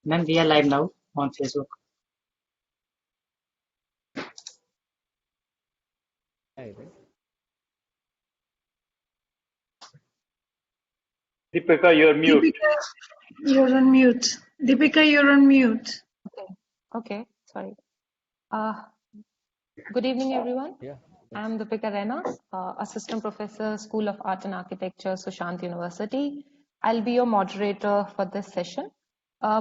Ma'am, we are live now on Facebook. Deepika, you're mute. Deepika, you're on mute. Deepika, you're on mute. Okay, sorry. Good evening, everyone. I'm Deepika Rena, Assistant Professor, School of Art and Architecture, Sushant University. I'll be your moderator for this session.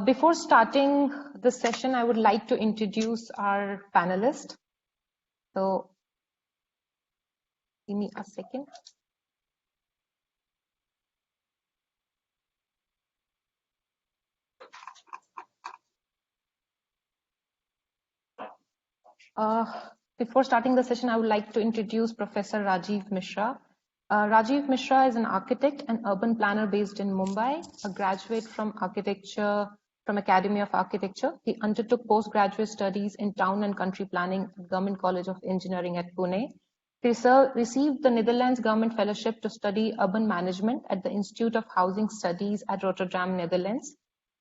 Before starting this session, I would like to introduce our panelists. So, give me a second. Before starting the session, I would like to introduce Professor Rajiv Mishra. Rajiv Mishra is an architect and urban planner based in Mumbai, a graduate from Academy of Architecture. He undertook postgraduate studies in town and country planning at Government College of Engineering at Pune. He received the Netherlands Government Fellowship to study urban management at the Institute of Housing Studies at Rotterdam, Netherlands.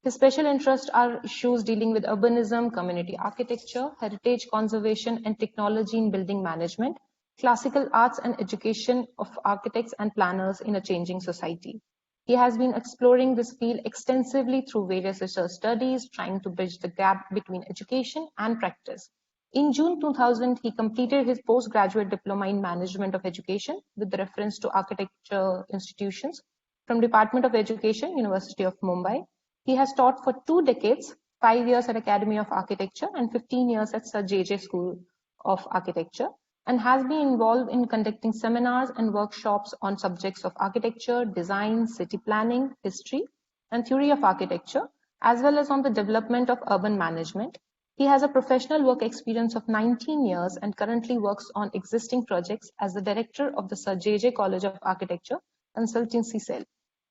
His special interests are issues dealing with urbanism, community architecture, heritage conservation, and technology in building management, classical arts and education of architects and planners in a changing society. He has been exploring this field extensively through various research studies, trying to bridge the gap between education and practice. In June 2000, he completed his postgraduate diploma in management of education with the reference to architecture institutions from Department of Education, University of Mumbai. He has taught for 2 decades, 5 years at Academy of Architecture and 15 years at Sir J.J. School of Architecture, and has been involved in conducting seminars and workshops on subjects of architecture, design, city planning, history, and theory of architecture, as well as on the development of urban management. He has a professional work experience of 19 years and currently works on existing projects as the director of the Sir J.J. College of Architecture Consultancy Cell.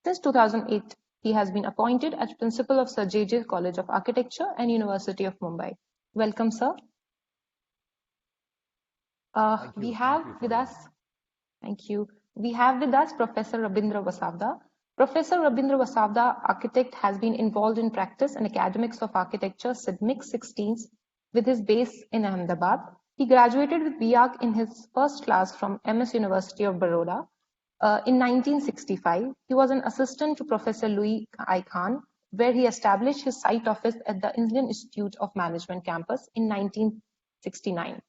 Since 2008, he has been appointed as principal of Sir J.J. College of Architecture and University of Mumbai. Welcome, sir. We have with us Professor Rabindra Vasavda. Professor Rabindra Vasavda, architect, has been involved in practice and academics of architecture since mid-16s with his base in Ahmedabad. He graduated with B.Arch in his first class from MS University of Baroda. In 1965, he was an assistant to Professor Louis I. Khan, where he established his site office at the Indian Institute of Management campus in 1969.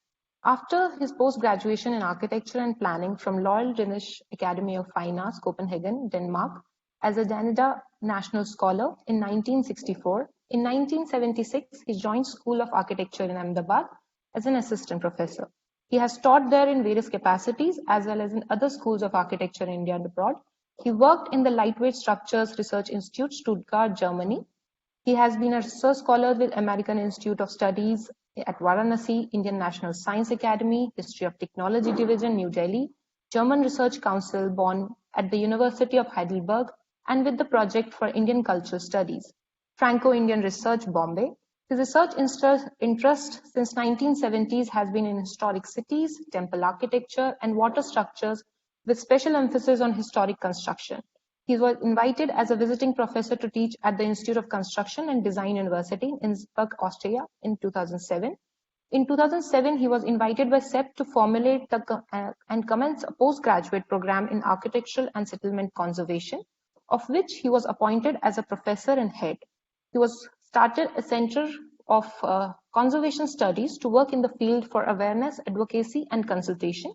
After his post-graduation in architecture and planning from Royal Danish Academy of Fine Arts, Copenhagen, Denmark, as a Danida National Scholar in 1964, in 1976, he joined School of Architecture in Ahmedabad as an assistant professor. He has taught there in various capacities as well as in other schools of architecture in India and abroad. He worked in the Lightweight Structures Research Institute, Stuttgart, Germany. He has been a research scholar with American Institute of Studies at Varanasi, Indian National Science Academy, History of Technology Division, New Delhi, German Research Council, Bonn, at the University of Heidelberg, and with the Project for Indian Cultural Studies, Franco-Indian Research, Bombay. His research interest since 1970s has been in historic cities, temple architecture, and water structures with special emphasis on historic construction. He was invited as a visiting professor to teach at the Institute of Construction and Design University in Innsbruck, Austria in 2007. In 2007, he was invited by SEP to formulate and commence a postgraduate program in architectural and settlement conservation, of which he was appointed as a professor and head. He was started a Center of Conservation Studies to work in the field for awareness, advocacy, and consultation.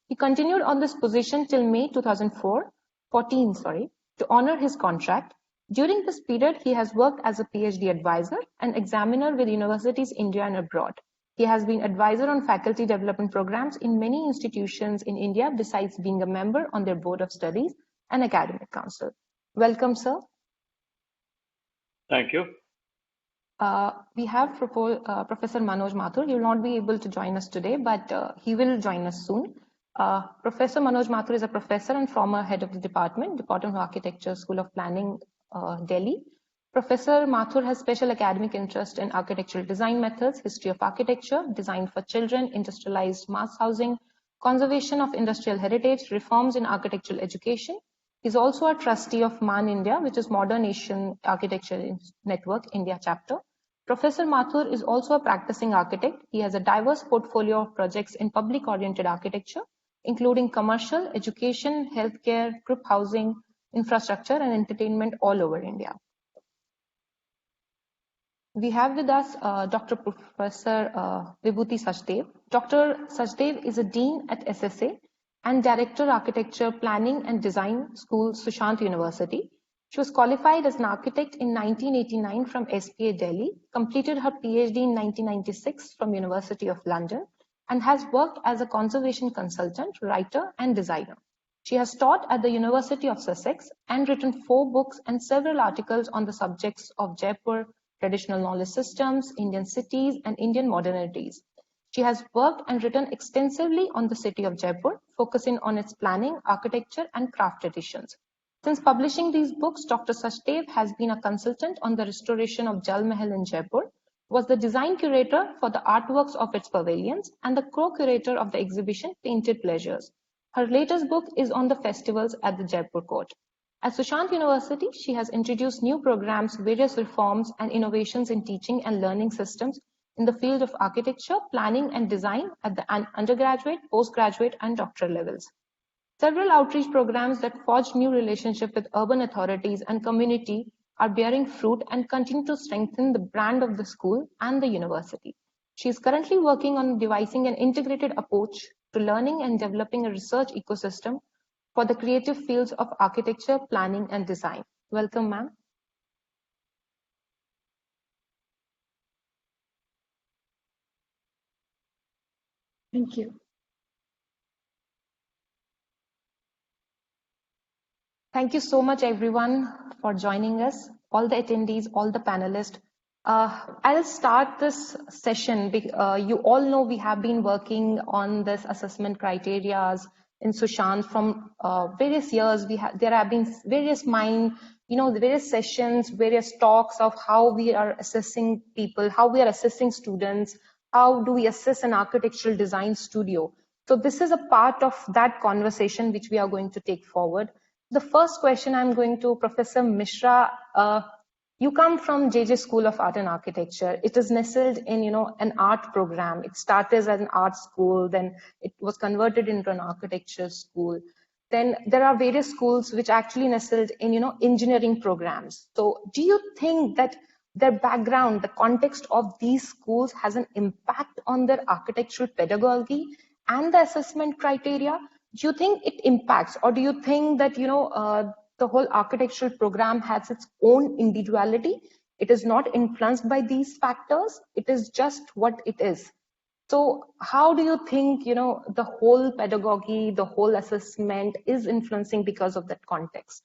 He continued on this position till May 2014, to honor his contract. During this period, he has worked as a PhD advisor and examiner with universities India and abroad. He has been advisor on faculty development programs in many institutions in India, besides being a member on their board of studies and academic council. Welcome, sir. Thank you. We have Professor Manoj Mathur. He will not be able to join us today, but he will join us soon. Professor Manoj Mathur is a professor and former head of the Department of Architecture, School of Planning, Delhi. Professor Mathur has special academic interest in architectural design methods, history of architecture, design for children, industrialized mass housing, conservation of industrial heritage, reforms in architectural education, He's also a trustee of MAN India, which is Modern Asian Architecture Network India chapter. Professor Mathur is also a practicing architect. He has a diverse portfolio of projects in public-oriented architecture, including commercial, education, healthcare, group housing, infrastructure, and entertainment all over India. We have with us Dr. Professor Vibhuti Sachdev. Dr. Sachdev is a dean at SSA and Director Architecture Planning and Design School, Sushant University. She was qualified as an architect in 1989 from SPA Delhi, completed her PhD in 1996 from University of London, and has worked as a conservation consultant, writer, and designer. She has taught at the University of Sussex and written 4 books and several articles on the subjects of Jaipur, traditional knowledge systems, Indian cities, and Indian modernities. She has worked and written extensively on the city of Jaipur, focusing on its planning, architecture, and craft traditions. Since publishing these books, Dr. Sachdev has been a consultant on the restoration of Jal Mahal in Jaipur, was the design curator for the artworks of its pavilions, and the co-curator of the exhibition Painted Pleasures. Her latest book is on the festivals at the Jaipur court. At Sushant University, she has introduced new programs, various reforms, and innovations in teaching and learning systems in the field of architecture, planning, and design at the undergraduate, postgraduate, and doctoral levels. Several outreach programs that forged new relationships with urban authorities and community are bearing fruit and continue to strengthen the brand of the school and the university. She is currently working on devising an integrated approach to learning and developing a research ecosystem for the creative fields of architecture, planning, and design. Welcome, ma'am. Thank you. Thank you so much, everyone, for joining us, all the attendees, all the panelists. I'll start this session. You all know we have been working on this assessment criteria in Sushant from various years. There have been various various sessions, various talks of how we are assessing people, how we are assessing students, how do we assess an architectural design studio. So this is a part of that conversation which we are going to take forward. The first question I'm going to Professor Mishra. You come from JJ School of Art and Architecture. It is nestled in, an art program. It started as an art school, then it was converted into an architecture school. Then there are various schools which actually nestled in, engineering programs. So do you think that their background, the context of these schools has an impact on their architectural pedagogy and the assessment criteria? Do you think it impacts, or do you think that, the whole architectural program has its own individuality? It is not influenced by these factors. It is just what it is. So how do you think, the whole pedagogy, the whole assessment is influencing because of that context?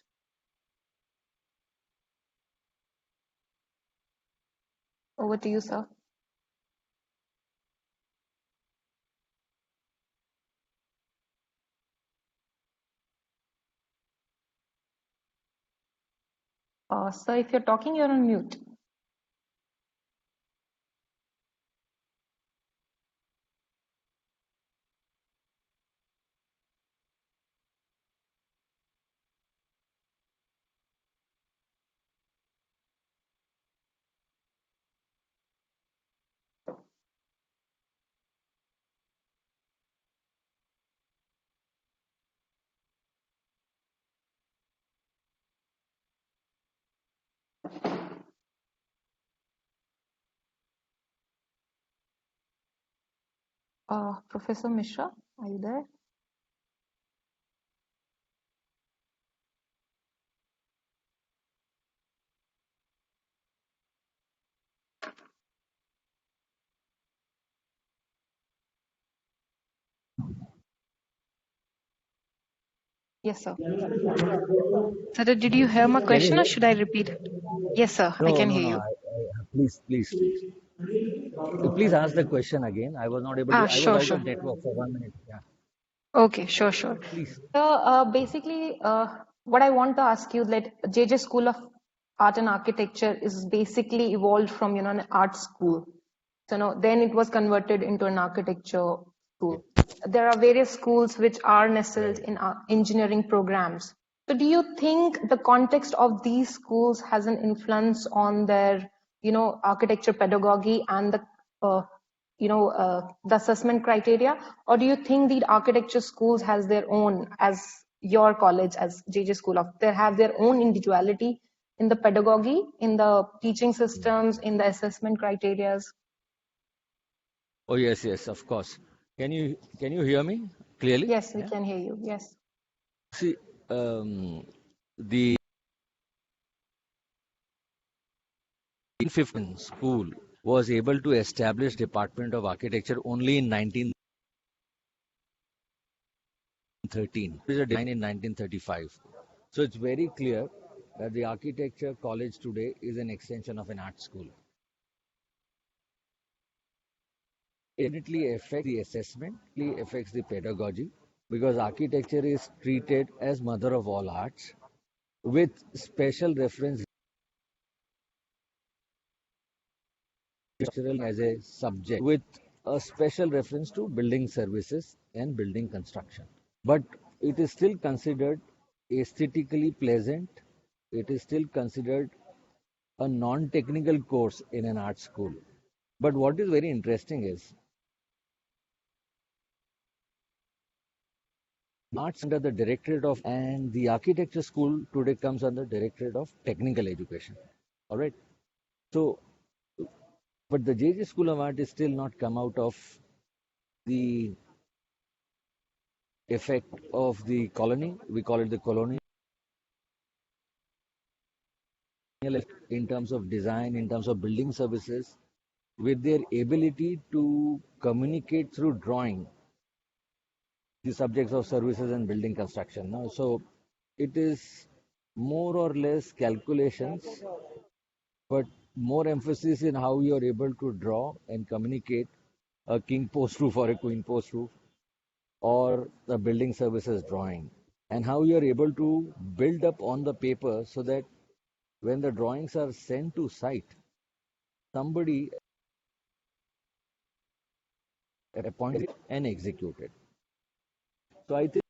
Over to you, sir. Sir, if you're talking, you're on mute. Professor Mishra, are you there? Yes, sir. Sir, did you hear my question or should I repeat it? Yes, sir. I can hear you. Please. Please ask the question again. I was not able to. I was Sure, out sure. of network for 1 minute. Yeah. Okay, sure. Please. So basically, what I want to ask you, that JJ School of Art and Architecture is basically evolved from, an art school. So then it was converted into an architecture school. There are various schools which are nestled in engineering programs. So do you think the context of these schools has an influence on their, architecture pedagogy and the assessment criteria? Or do you think the architecture schools has their own, as your college, as JJ School of, they have their own individuality in the pedagogy, in the teaching systems, in the assessment criterias? Oh yes, yes, of course. Can you hear me clearly? Yes, we Yeah. can hear you. Yes. See, the 15th school was able to establish Department of Architecture only in 1913. It was a design in 1935. So it's very clear that the architecture college today is an extension of an art school. It definitely affects the assessment, it affects the pedagogy, because architecture is treated as mother of all arts with special reference as a subject with a special reference to building services and building construction. But it is still considered aesthetically pleasant. It is still considered a non-technical course in an art school. But what is very interesting is arts under the directorate of, and the architecture school today comes under directorate of technical education. All right. So, but the JJ School of Art is still not come out of the effect of the colony. We call it the colonial in terms of design, in terms of building services, with their ability to communicate through drawing the subjects of services and building construction. Now, so it is more or less calculations, but more emphasis in how you are able to draw and communicate a king post roof or a queen post roof or the building services drawing, and how you are able to build up on the paper so that when the drawings are sent to site, somebody appointed and executed. So I think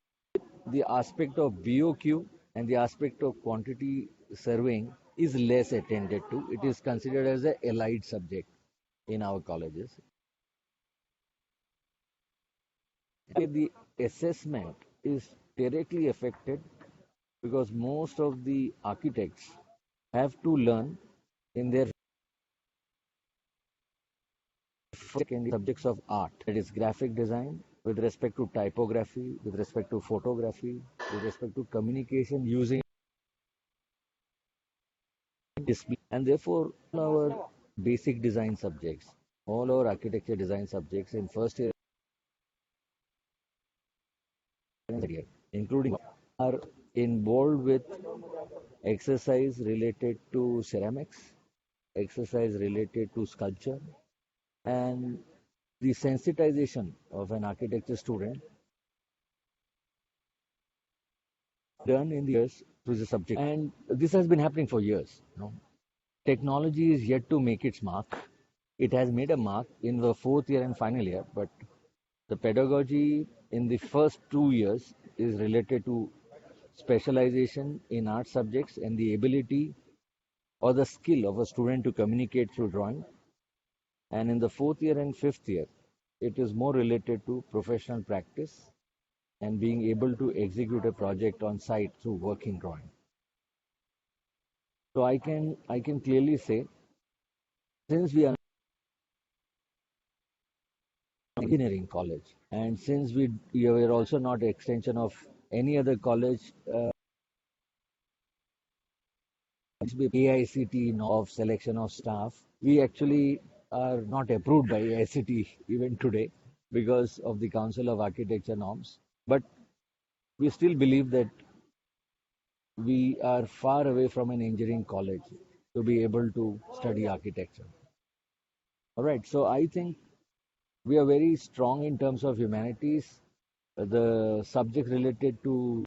the aspect of BOQ and the aspect of quantity surveying is less attended to. It is considered as a allied subject in our colleges. The assessment is directly affected because most of the architects have to learn in their second subjects of art, that is graphic design, with respect to typography, with respect to photography, with respect to communication using display, and therefore all our basic design subjects, all our architecture design subjects in first year, including are involved with exercise related to ceramics, exercise related to sculpture, and the sensitization of an architecture student done in the years through the subject. And this has been happening for years. Technology is yet to make its mark. It has made a mark in the fourth year and final year, but the pedagogy in the first 2 years is related to specialization in art subjects and the ability or the skill of a student to communicate through drawing. And in the fourth year and fifth year, it is more related to professional practice and being able to execute a project on site through working drawing. So I can clearly say, since we are engineering college, and since we are also not an extension of any other college, AICT of selection of staff, we actually are not approved by AICT even today because of the Council of Architecture norms. But we still believe that we are far away from an engineering college to be able to study architecture. All right, so I think we are very strong in terms of humanities. The subject related to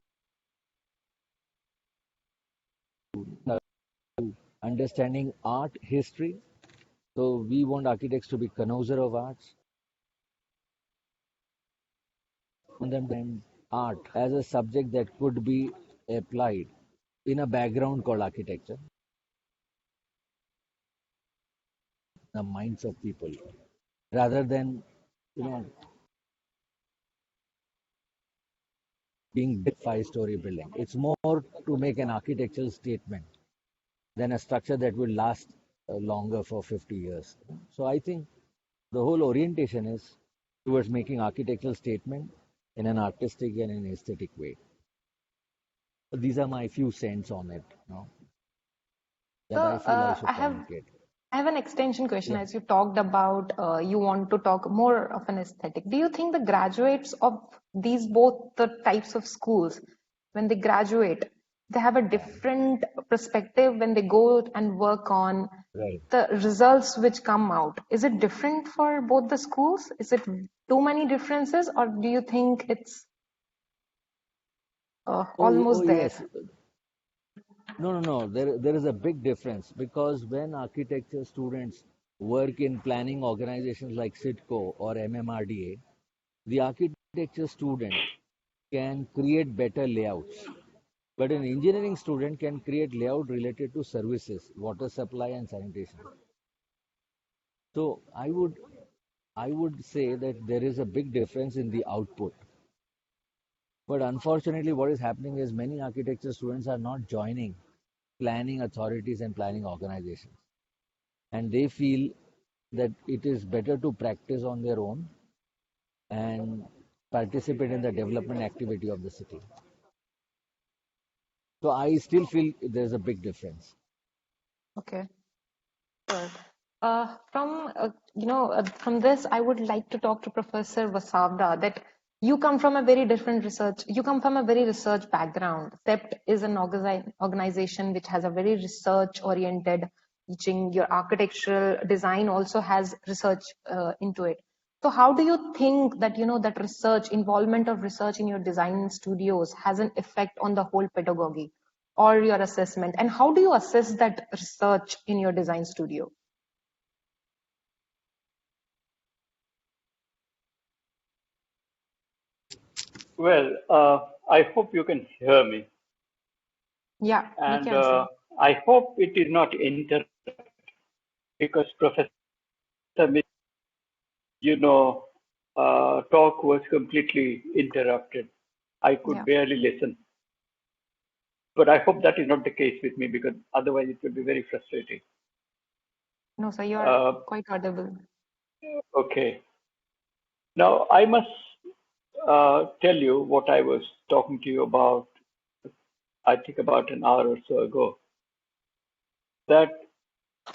understanding art history. So we want architects to be connoisseur of arts, and then art as a subject that could be applied in a background called architecture, the minds of people, rather than you know being big five-story building. It's more to make an architectural statement than a structure that will last longer for 50 years. So I think the whole orientation is towards making architectural statement in an artistic and an aesthetic way. These are my few cents on it, So that I feel I should communicate. I have an extension question. Yeah. As you talked about, you want to talk more of an aesthetic. Do you think the graduates of these both the types of schools, when they graduate, they have a different perspective when they go and work on Right. the results which come out? Is it different for both the schools? Is it too many differences, or do you think it's Oh almost there? yes. No. There is a big difference because when architecture students work in planning organizations like SIDCO or MMRDA, the architecture student can create better layouts. But an engineering student can create layout related to services, water supply and sanitation. So I would say that there is a big difference in the output. But unfortunately, what is happening is many architecture students are not joining planning authorities and planning organizations. And they feel that it is better to practice on their own and participate in the development activity of the city. So I still feel there's a big difference. Okay. Sure. From this, I would like to talk to Professor Vasavda that you come from a very different research. You come from a very research background. CEPT is an organization which has a very research-oriented teaching. Your architectural design also has research into it. So, how do you think that that research, involvement of research in your design studios, has an effect on the whole pedagogy or your assessment? And how do you assess that research in your design studio? Well, I hope you can hear me, Yeah, we and can see. I hope it is not interrupted because Professor, you know, talk was completely interrupted. I could Yeah. barely listen, but I hope that is not the case with me because otherwise it would be very frustrating. No, sir, you are Uh, quite audible. okay, now I must tell you what I was talking to you about. I think about an hour or so ago. That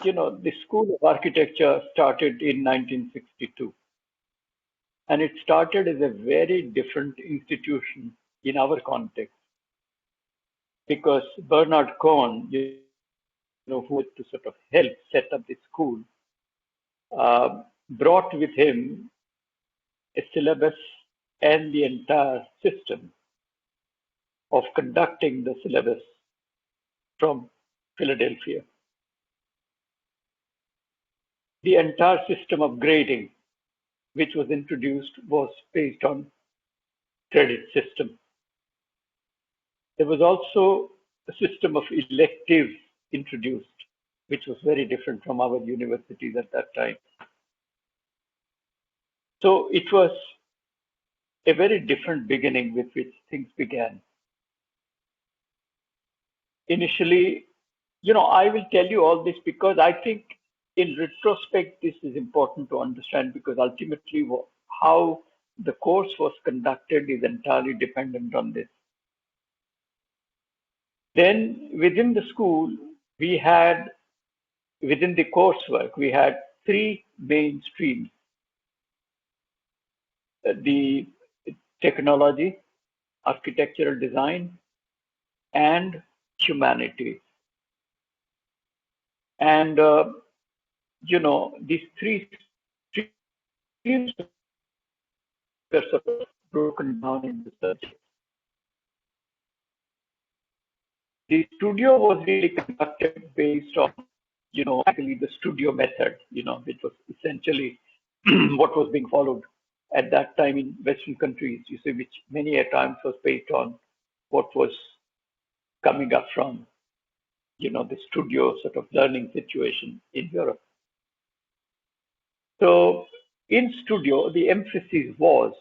the School of Architecture started in 1962. And it started as a very different institution in our context because Bernard Cohn, who was to sort of help set up the school, brought with him a syllabus and the entire system of conducting the syllabus from Philadelphia. The entire system of grading, which was introduced, was based on credit system. There was also a system of electives introduced, which was very different from our universities at that time. So it was a very different beginning with which things began. Initially, I will tell you all this because I think in retrospect, this is important to understand because ultimately how the course was conducted is entirely dependent on this. Then within the school, we had, within the coursework, we had three main streams. The technology, architectural design, and humanity. And, these three streams were sort of broken down in the subject. The studio was really conducted based on, actually the studio method, which was essentially what was being followed at that time in Western countries, which many a times was based on what was coming up from, the studio sort of learning situation in Europe. So in studio, the emphasis was,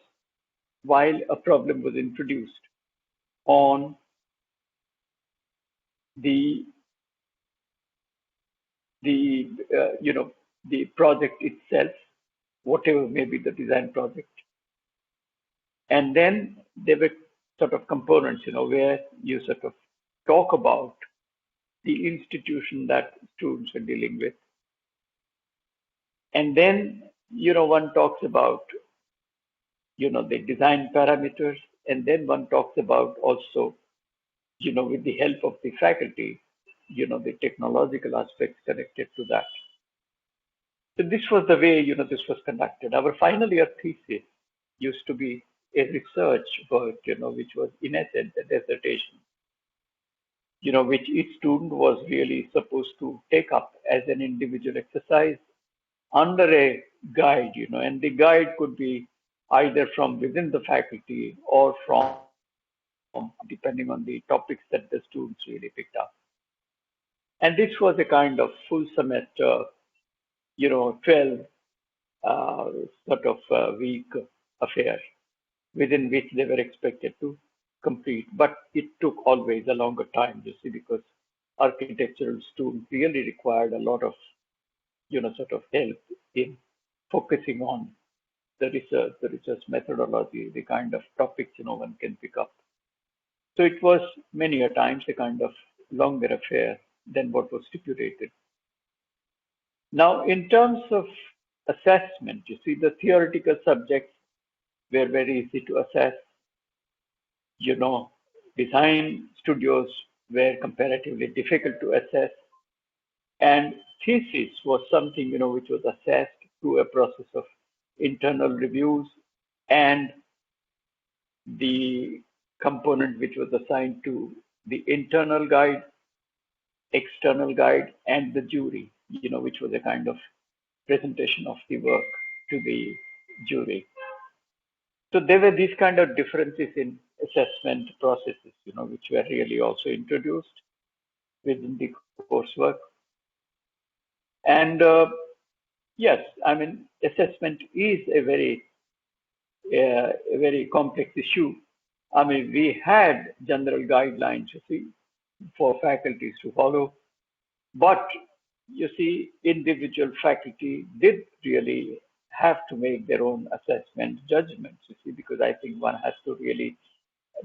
while a problem was introduced, on the the project itself, whatever may be the design project, and then there were sort of components, where you sort of talk about the institution that students are dealing with, and then one talks about the design parameters, and then one talks about also with the help of the faculty, the technological aspects connected to that. So this was the way, this was conducted. Our final year thesis used to be a research work, which was in essence a dissertation, which each student was really supposed to take up as an individual exercise under a guide, and the guide could be either from within the faculty or from, depending on the topics that the students really picked up. And this was a kind of full semester, 12 sort of week affair within which they were expected to complete. But it took always a longer time, because architectural students really required a lot of, sort of help in focusing on the research methodology, the kind of topics, one can pick up. So it was many a times a kind of longer affair than what was stipulated. Now, in terms of assessment, the theoretical subjects were very easy to assess. Design studios were comparatively difficult to assess. And thesis was something, which was assessed through a process of internal reviews and the component which was assigned to the internal guide, external guide, and the jury, which was a kind of presentation of the work to the jury. So there were these kind of differences in assessment processes, which were really also introduced within the coursework. And yes, I mean, assessment is a very complex issue. I mean, we had general guidelines, for faculties to follow, but individual faculty did really have to make their own assessment judgments, because I think one has to really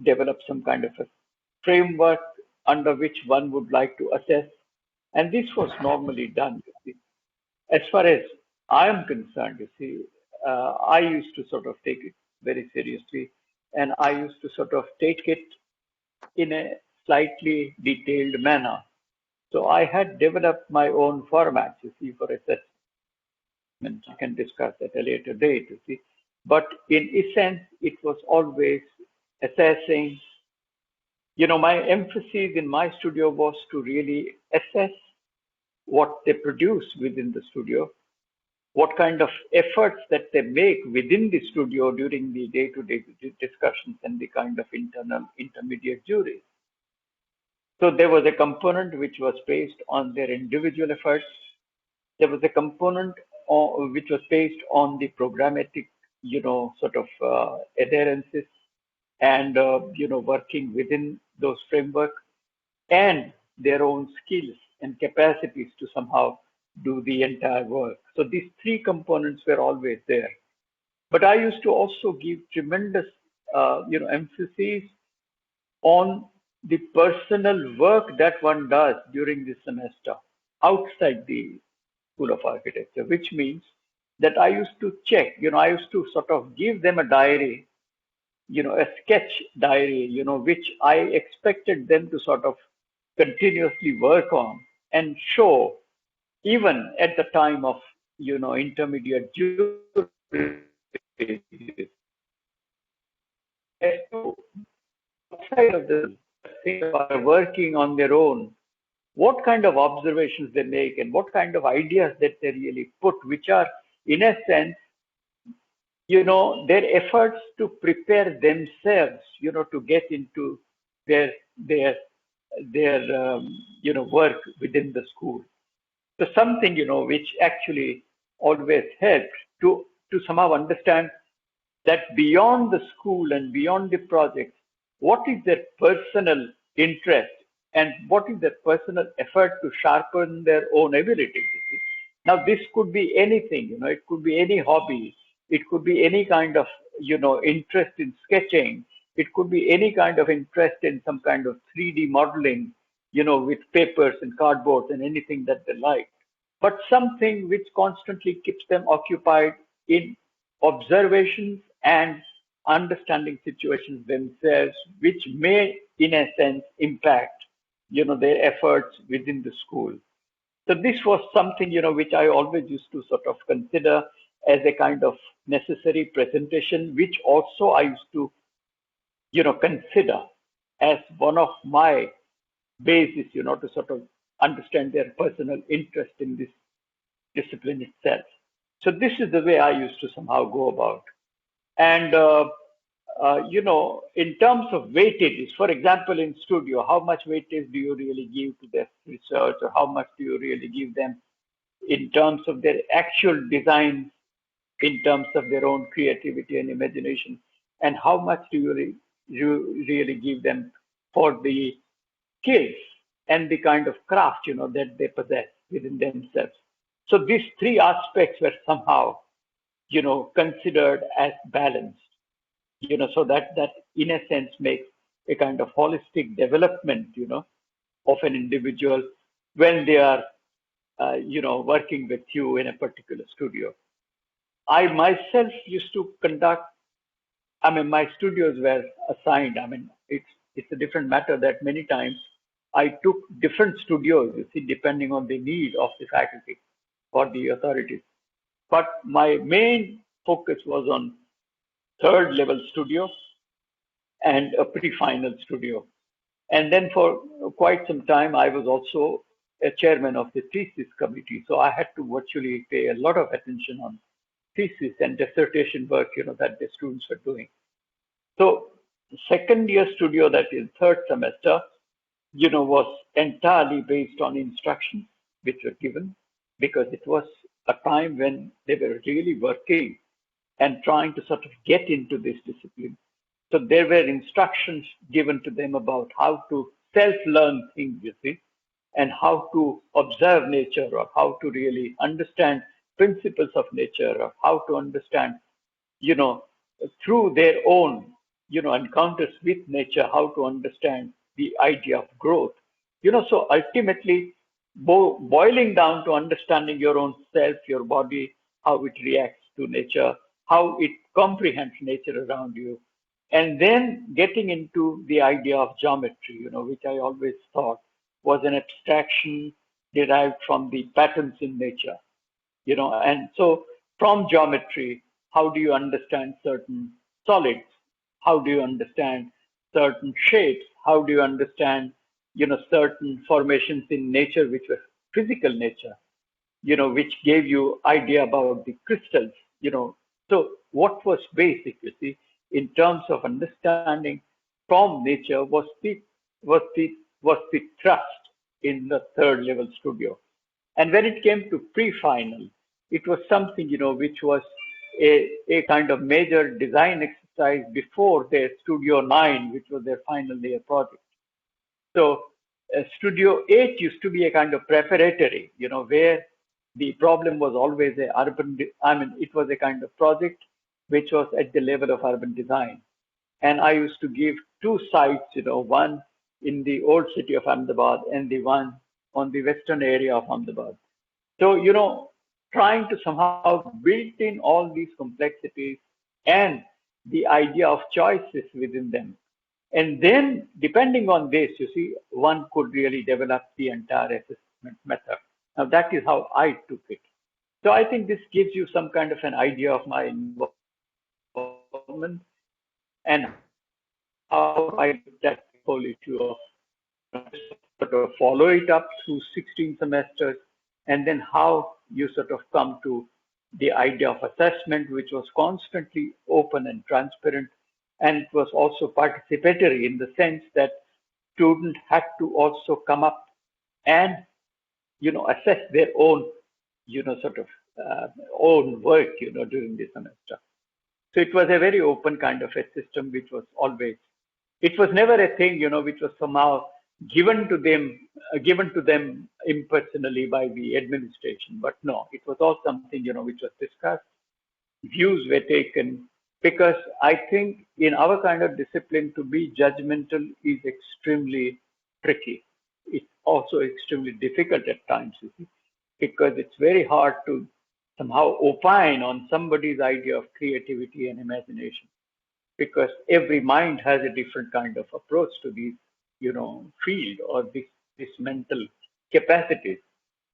develop some kind of a framework under which one would like to assess. And this was normally done. As far as I am concerned, I used to sort of take it very seriously, and I used to sort of take it in a slightly detailed manner. So I had developed my own formats, for assessment. I can discuss at a later date, But in essence, it was always assessing. My emphasis in my studio was to really assess what they produce within the studio, what kind of efforts that they make within the studio during the day-to-day discussions and the kind of internal intermediate juries. So there was a component which was based on their individual efforts. There was a component which was based on the programmatic, sort of adherences and, working within those frameworks and their own skills and capacities to somehow do the entire work. So these three components were always there. But I used to also give tremendous, emphasis on the personal work that one does during the semester outside the School of Architecture, which means that I used to check, I used to sort of give them a diary, a sketch diary, which I expected them to sort of continuously work on and show even at the time of, intermediate jury. Outside of the thing about working on their own, what kind of observations they make and what kind of ideas that they really put, which are in a sense, their efforts to prepare themselves, to get into their work within the school. So something, which actually always helped to somehow understand that beyond the school and beyond the projects, what is their personal interest and what is their personal effort to sharpen their own abilities. You see. Now, this could be anything, it could be any hobby, it could be any kind of, interest in sketching, it could be any kind of interest in some kind of 3D modeling, with papers and cardboards and anything that they like, but something which constantly keeps them occupied in observations and understanding situations themselves, which may, in a sense, impact, their efforts within the school. So this was something, which I always used to sort of consider as a kind of necessary presentation, which also I used to, consider as one of my basis, to sort of understand their personal interest in this discipline itself. So this is the way I used to somehow go about. And, in terms of weightages, for example, in studio, how much weightage do you really give to their research, or how much do you really give them in terms of their actual designs, in terms of their own creativity and imagination, and how much do you really give them for the skills and the kind of craft, that they possess within themselves. So these three aspects were somehow, considered as balanced, so that in a sense makes a kind of holistic development, of an individual when they are, working with you in a particular studio. I myself used to conduct, my studios were assigned. It's a different matter that many times I took different studios, you see, depending on the need of the faculty or the authorities. But my main focus was on third level studio and a pre-final studio. And then for quite some time, I was also a chairman of the thesis committee. So I had to virtually pay a lot of attention on thesis and dissertation work, that the students were doing. So second year studio, that is third semester, was entirely based on instructions which were given, because it was a time when they were really working and trying to sort of get into this discipline. So there were instructions given to them about how to self-learn things, you see, and how to observe nature, or how to really understand principles of nature, or how to understand, through their own, encounters with nature, how to understand the idea of growth. So ultimately, boiling down to understanding your own self, your body, how it reacts to nature, how it comprehends nature around you, and then getting into the idea of geometry, which I always thought was an abstraction derived from the patterns in nature, and so from geometry, how do you understand certain solids? How do you understand certain shapes? How do you understand, certain formations in nature, which were physical nature, which gave you idea about the crystals, So what was basic, you see, in terms of understanding from nature was the thrust in the third level studio. And when it came to pre-final, it was something, which was a kind of major design exercise before their Studio 9, which was their final year project. So Studio 8 used to be a kind of preparatory, where the problem was always it was a kind of project which was at the level of urban design. And I used to give two sites, one in the old city of Ahmedabad and the one on the western area of Ahmedabad. So, trying to somehow build in all these complexities and the idea of choices within them. And then, depending on this, you see, one could really develop the entire assessment method. Now, that is how I took it. So I think this gives you some kind of an idea of my involvement and how I looked at the whole issue of sort of follow it up through 16 semesters, and then how you sort of come to the idea of assessment, which was constantly open and transparent, and it was also participatory in the sense that students had to also come up and, assess their own, sort of own work, during the semester. So it was a very open kind of a system, which was always, it was never a thing, which was somehow given to them impersonally by the administration. But no, it was all something, which was discussed, views were taken, because I think in our kind of discipline, to be judgmental is extremely tricky. It's also extremely difficult at times, you see, because it's very hard to somehow opine on somebody's idea of creativity and imagination, because every mind has a different kind of approach to these, field or this mental capacities.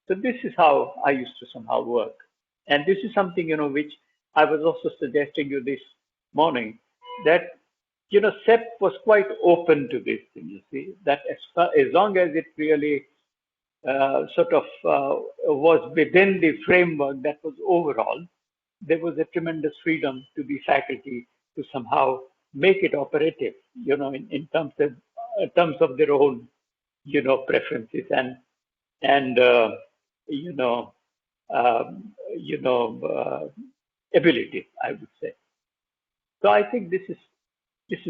So this is how I used to somehow work. And this is something, which I was also suggesting you this morning, that, SEP was quite open to this thing, you see, that as long as it really sort of was within the framework that was overall, there was a tremendous freedom to the faculty to somehow make it operative, in terms of their own, preferences and you know, um, you know, ability, I would say. So I think this is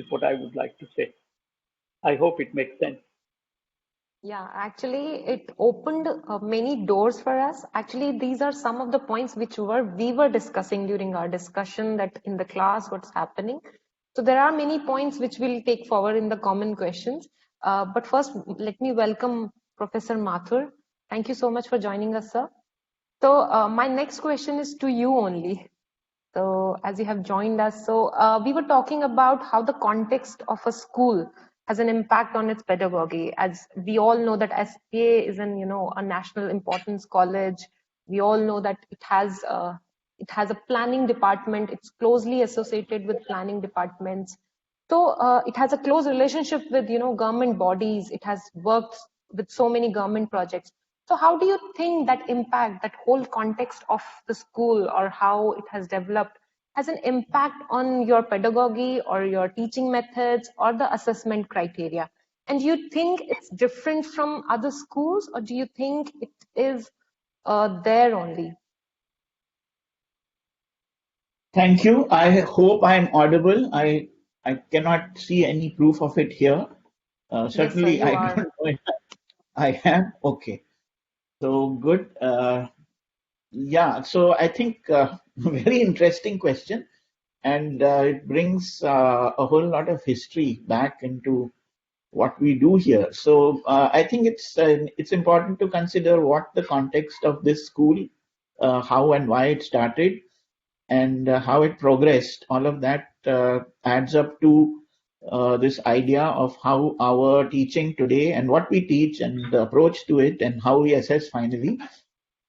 what I would like to say. I hope it makes sense. Yeah, actually, it opened many doors for us. Actually, these are some of the points which we were discussing during our discussion that in the class what's happening. So there are many points which we'll take forward in the common questions. But first, let me welcome Professor Mathur. Thank you so much for joining us, sir. So my next question is to you only. So as you have joined us, so we were talking about how the context of a school has an impact on its pedagogy. As we all know that SPA is a national importance college. We all know that it has a planning department. It's closely associated with planning departments. So it has a close relationship with government bodies. It has worked with so many government projects. So how do you think that impact, that whole context of the school or how it has developed, has an impact on your pedagogy or your teaching methods or the assessment criteria? And do you think it's different from other schools, or do you think it is there only? Thank you. I hope I am audible. I cannot see any proof of it here. Yes, sir, Certainly, you I don't are. know if I am. Okay. So good. Yeah. So I think very interesting question, and it brings a whole lot of history back into what we do here. So I think it's important to consider what the context of this school, how and why it started, and how it progressed. All of that adds up to this idea of how our teaching today and what we teach and the approach to it and how we assess finally,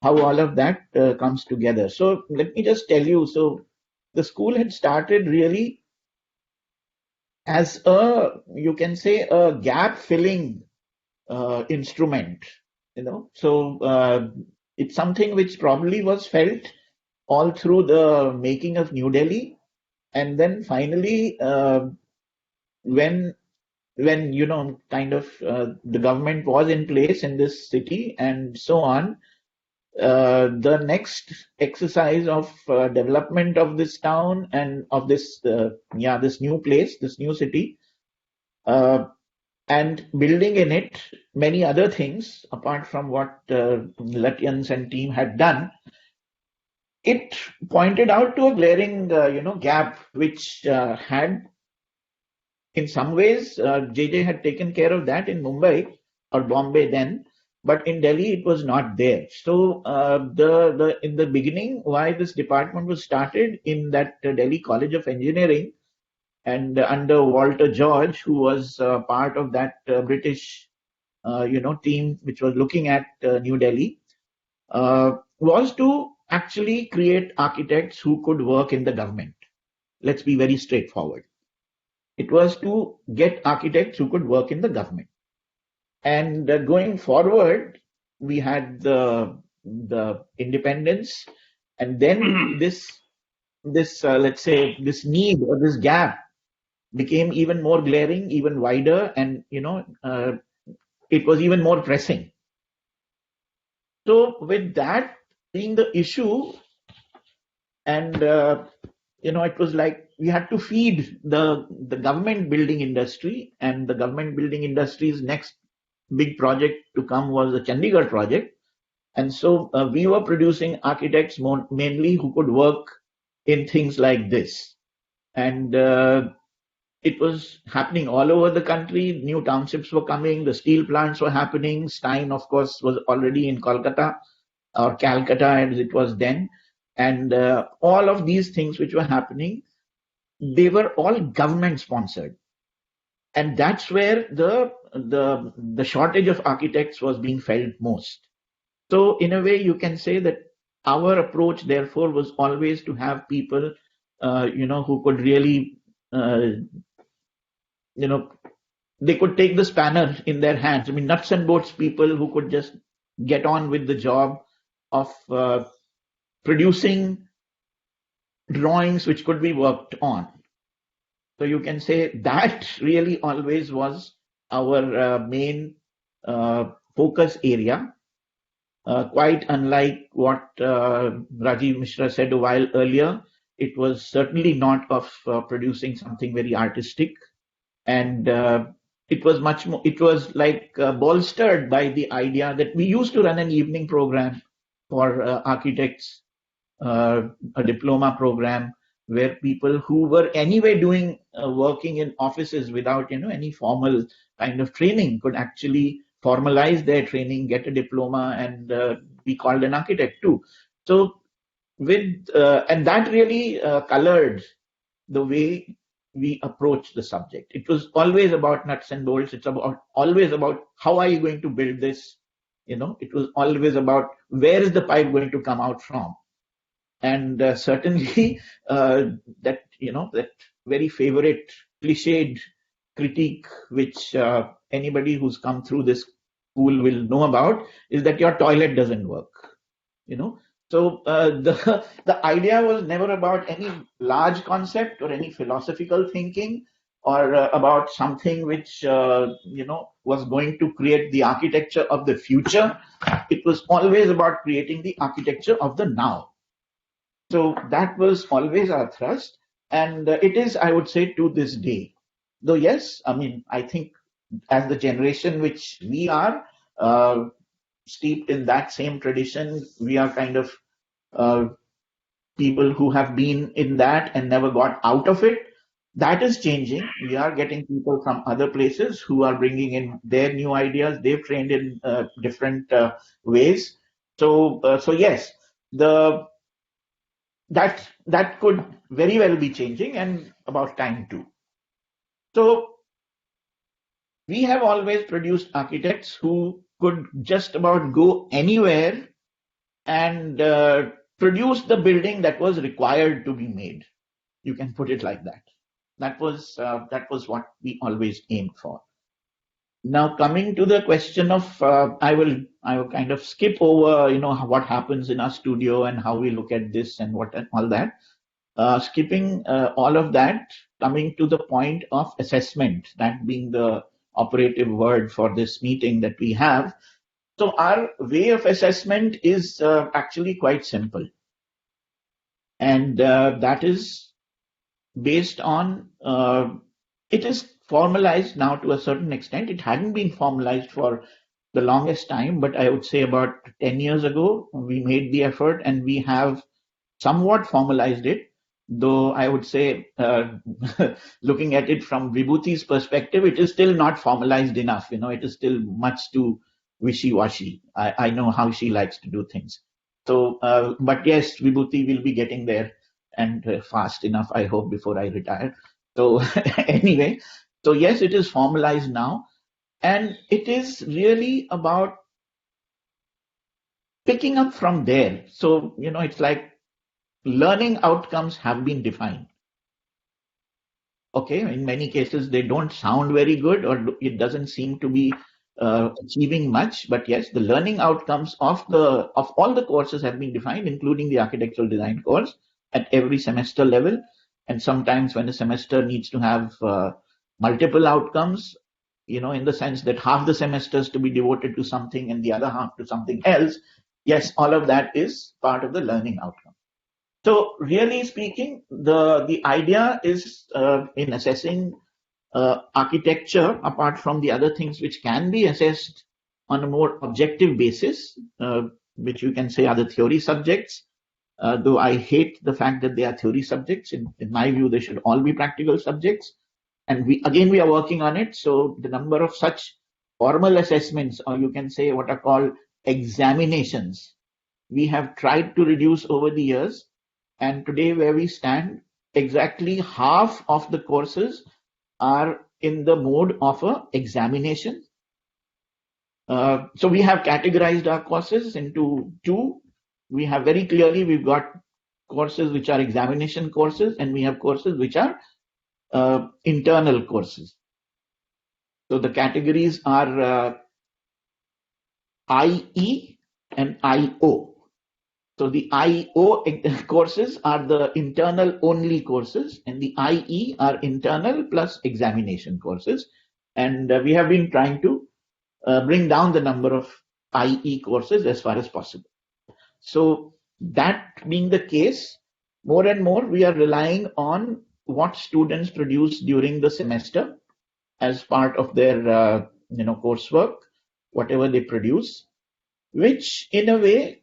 how all of that comes together. So let me just tell you. So the school had started really as you can say, a gap filling instrument, So it's something which probably was felt all through the making of New Delhi, and then finally, when kind of the government was in place in this city and so on, the next exercise of development of this town and of this new place, this new city, uh, and building in it many other things apart from what Lutyens and team had done. It pointed out to a glaring, gap which had, in some ways, JJ had taken care of that in Mumbai or Bombay then, but in Delhi it was not there. So the in the beginning, why this department was started in that Delhi College of Engineering, and under Walter George, who was part of that British, team which was looking at New Delhi, was to actually create architects who could work in the government. Let's be very straightforward. It was to get architects who could work in the government. And going forward, we had the independence, and then this let's say this need or this gap became even more glaring, even wider, and it was even more pressing. So with that being the issue, and it was like we had to feed the government building industry, and the government building industry's next big project to come was the Chandigarh project. And so we were producing architects mainly who could work in things like this. And it was happening all over the country. New townships were coming, the steel plants were happening. Stein, of course, was already in Kolkata, or Calcutta as it was then. And all of these things which were happening, they were all government sponsored. And that's where the shortage of architects was being felt most. So in a way, you can say that our approach, therefore, was always to have people, who could really, they could take the spanner in their hands. I mean, nuts and bolts people who could just get on with the job of producing drawings which could be worked on. So you can say that really always was our main focus area. Quite unlike what Rajiv Mishra said a while earlier, it was certainly not of producing something very artistic, and it was much more. It was like bolstered by the idea that we used to run an evening program for architects, a diploma program where people who were anyway doing working in offices without any formal kind of training could actually formalize their training, get a diploma, and be called an architect too. So and that really colored the way we approach the subject. It was always about nuts and bolts. It's always about how are you going to build this. It was always about where is the pipe going to come out from. And certainly that very favorite cliched critique which anybody who's come through this school will know about is that your toilet doesn't work. So the idea was never about any large concept or any philosophical thinking, or about something which was going to create the architecture of the future. It was always about creating the architecture of the now. So that was always our thrust, and it is, I would say, to this day. Though yes, I mean, I think as the generation which we are, steeped in that same tradition, we are kind of people who have been in that and never got out of it. That is changing. We are getting people from other places who are bringing in their new ideas. They've trained in different ways. So yes, that could very well be changing, and about time too. So we have always produced architects who could just about go anywhere and produce the building that was required to be made. You can put it like that. That was what we always aimed for. Now coming to the question of, I will kind of skip over, what happens in our studio and how we look at this and what and all that. Skipping all of that, coming to the point of assessment, that being the operative word for this meeting that we have. So our way of assessment is actually quite simple. And that is based on, it is formalized now to a certain extent. It hadn't been formalized for the longest time, but I would say about 10 years ago, we made the effort and we have somewhat formalized it. Though I would say, looking at it from Vibhuti's perspective, it is still not formalized enough. It is still much too wishy-washy. I know how she likes to do things. So, but yes, Vibhuti will be getting there, and fast enough, I hope, before I retire. So anyway, so yes, it is formalized now, and it is really about picking up from there. So, it's like learning outcomes have been defined. Okay, in many cases, they don't sound very good, or it doesn't seem to be achieving much. But yes, the learning outcomes of all the courses have been defined, including the architectural design course at every semester level. And sometimes when a semester needs to have multiple outcomes, in the sense that half the semester is to be devoted to something and the other half to something else, yes, all of that is part of the learning outcome. So really speaking, the idea is in assessing architecture, apart from the other things which can be assessed on a more objective basis, which you can say are the theory subjects, though I hate the fact that they are theory subjects. In my view, they should all be practical subjects. And we are working on it. So the number of such formal assessments, or you can say what are called examinations, we have tried to reduce over the years. And today where we stand, exactly half of the courses are in the mode of a examination. So we have categorized our courses into two. We have very clearly, we've got courses which are examination courses, and we have courses which are internal courses. So the categories are IE and IO. So the IO courses are the internal only courses, and the IE are internal plus examination courses. And we have been trying to bring down the number of IE courses as far as possible. So that being the case, more and more we are relying on what students produce during the semester as part of their coursework, whatever they produce, which in a way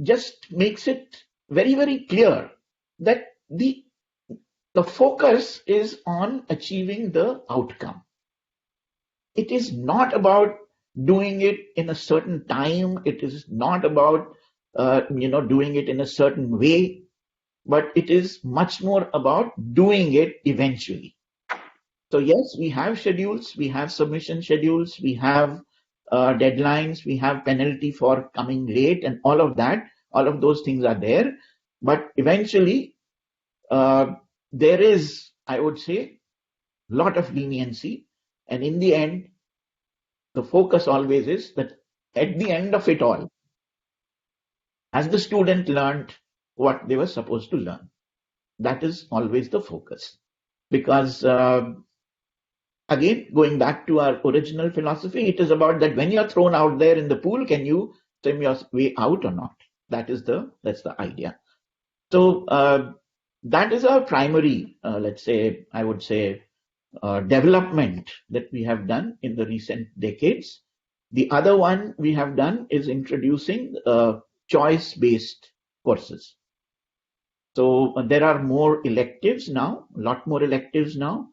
just makes it very, very clear that the focus is on achieving the outcome. It is not about doing it in a certain time. It is not about doing it in a certain way, but it is much more about doing it eventually. So yes, we have schedules, we have submission schedules, we have deadlines, we have penalty for coming late, and all of that. All of those things are there, but eventually there is, I would say, a lot of leniency, and in the end, the focus always is that at the end of it all, has the student learned what they were supposed to learn? That is always the focus. Because again, going back to our original philosophy, it is about that when you're thrown out there in the pool, can you swim your way out or not? That's the idea. So that is our primary, let's say, I would say, development that we have done in the recent decades. The other one we have done is introducing choice-based courses. So there are more electives now, a lot more electives now.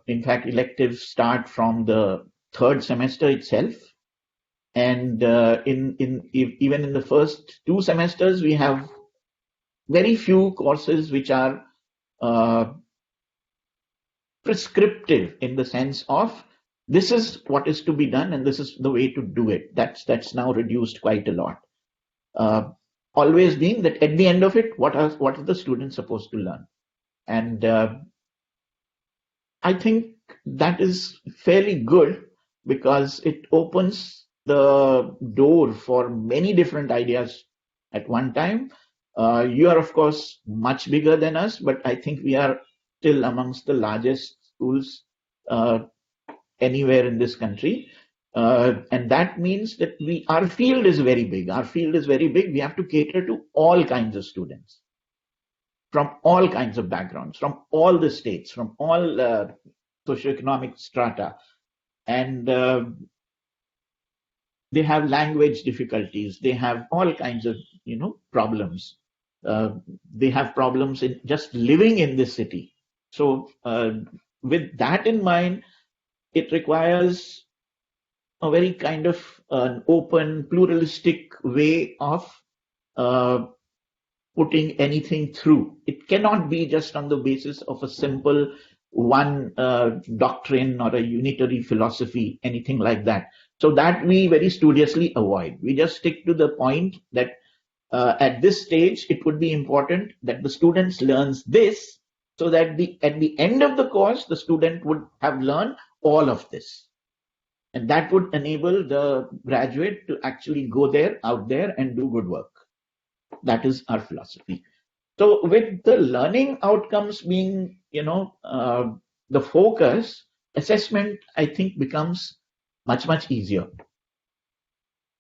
In fact, electives start from the third semester itself. And even in the first two semesters, we have very few courses which are prescriptive in the sense of this is what is to be done and this is the way to do it. That's now reduced quite a lot. Always being that at the end of it, what are the students supposed to learn? And I think that is fairly good because it opens the door for many different ideas at one time. You are, of course, much bigger than us, but I think we are still amongst the largest schools anywhere in this country. And that means that our field is very big. Our field is very big. We have to cater to all kinds of students from all kinds of backgrounds, from all the states, from all socioeconomic strata. And they have language difficulties. They have all kinds of, problems. They have problems in just living in this city. So with that in mind, it requires a very kind of an open, pluralistic way of putting anything through. It cannot be just on the basis of a simple one doctrine or a unitary philosophy, anything like that. So that we very studiously avoid. We just stick to the point that at this stage, it would be important that the students learns this so that at the end of the course, the student would have learned all of this. And that would enable the graduate to actually go out there and do good work. That is our philosophy. So with the learning outcomes being, the focus, assessment, I think, becomes much, much easier.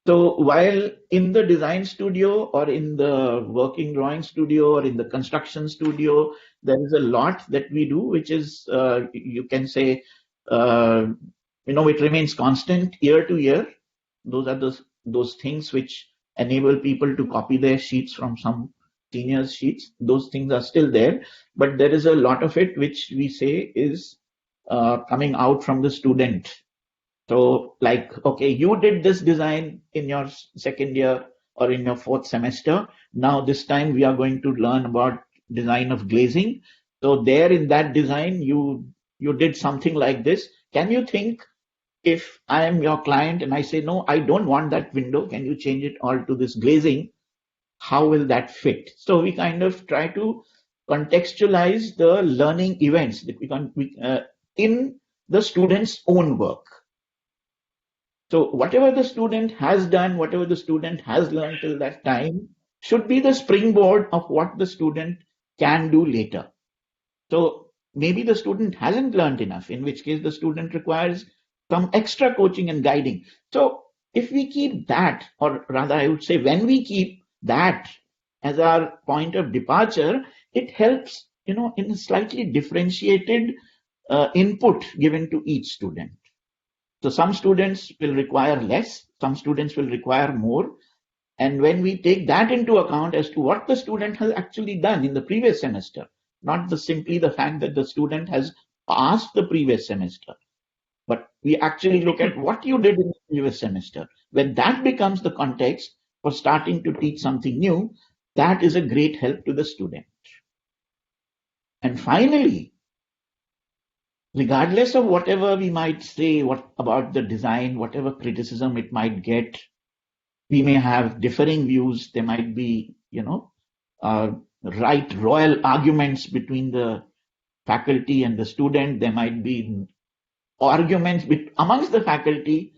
So while in the design studio or in the working drawing studio or in the construction studio, there is a lot that we do, which is, you can say, uh, it remains constant year to year. Those are those things which enable people to copy their sheets from some seniors' sheets. Those things are still there, but there is a lot of it which we say is coming out from the student. So like, okay, you did this design in your second year or in your fourth semester. Now this time we are going to learn about design of glazing. So there in that design, you did something like this. Can you think, if I am your client and I say, no, I don't want that window, can you change it all to this glazing? How will that fit? So we kind of try to contextualize the learning events that in the student's own work. So whatever the student has done, whatever the student has learned till that time should be the springboard of what the student can do later. So maybe the student hasn't learned enough, in which case the student requires some extra coaching and guiding. So if we keep that, or rather I would say when we keep that as our point of departure, it helps, in a slightly differentiated input given to each student. So some students will require less, some students will require more. And when we take that into account as to what the student has actually done in the previous semester, not simply the fact that the student has passed the previous semester, but we actually look at what you did in the previous semester. When that becomes the context for starting to teach something new, that is a great help to the student. And finally, regardless of whatever we might say about the design, whatever criticism it might get, we may have differing views. There might be, right royal arguments between the faculty and the student. There might be arguments amongst the faculty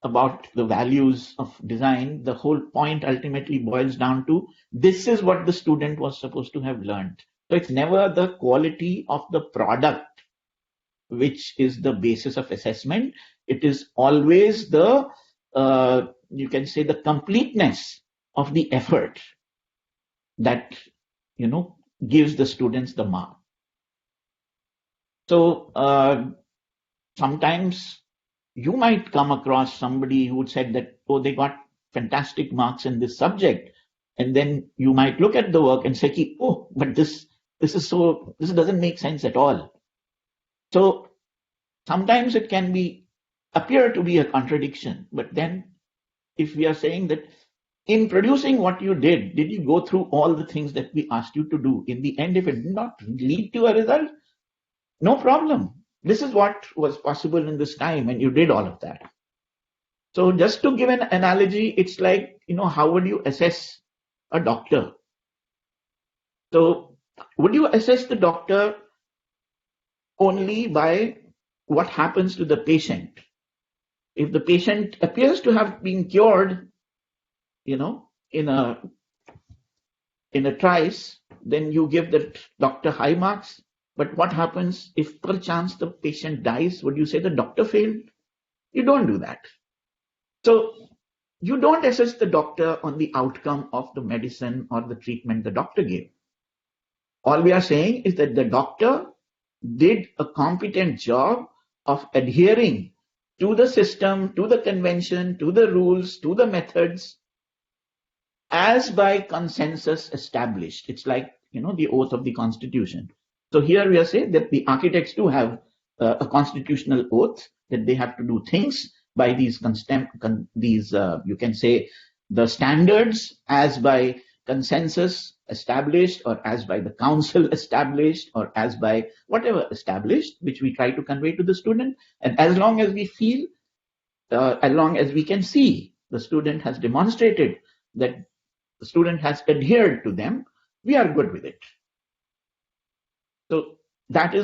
about the values of design. The whole point ultimately boils down to this is what the student was supposed to have learned. So it's never the quality of the product which is the basis of assessment. It is always the, you can say, the completeness of the effort that, gives the students the mark. So sometimes you might come across somebody who said that, oh, they got fantastic marks in this subject. And then you might look at the work and say, oh, but this doesn't make sense at all. So sometimes it can appear to be a contradiction, but then if we are saying that in producing what you did you go through all the things that we asked you to do? In the end, if it did not lead to a result, no problem. This is what was possible in this time and you did all of that. So just to give an analogy, it's like, how would you assess a doctor? So would you assess the doctor only by what happens to the patient? If the patient appears to have been cured, in a trice, then you give that doctor high marks. But what happens if perchance the patient dies? Would you say the doctor failed? You don't do that. So you don't assess the doctor on the outcome of the medicine or the treatment the doctor gave. All we are saying is that the doctor did a competent job of adhering to the system, to the convention, to the rules, to the methods, as by consensus established. It's like, the oath of the Constitution. So here we are saying that the architects do have a constitutional oath that they have to do things by these, you can say, the standards as by consensus established, or as by the council established, or as by whatever established, which we try to convey to the student. And as long as we feel, as long as we can see the student has demonstrated that the student has adhered to them, we are good with it. So that's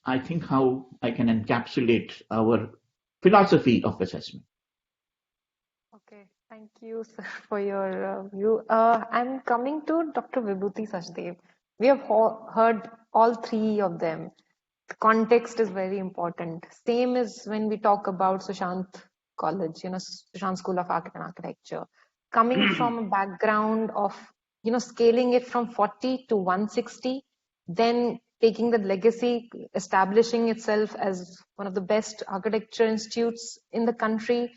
I think how I can encapsulate our philosophy of assessment. Okay, thank Thank you, sir, for your view. I'm coming to Dr. Vibhuti Sachdev. We have heard all three of them. The context is very important. Same as when we talk about Sushant College, Sushant School of Art and Architecture. Coming from a background of, scaling it from 40 to 160, then taking the legacy, establishing itself as one of the best architecture institutes in the country,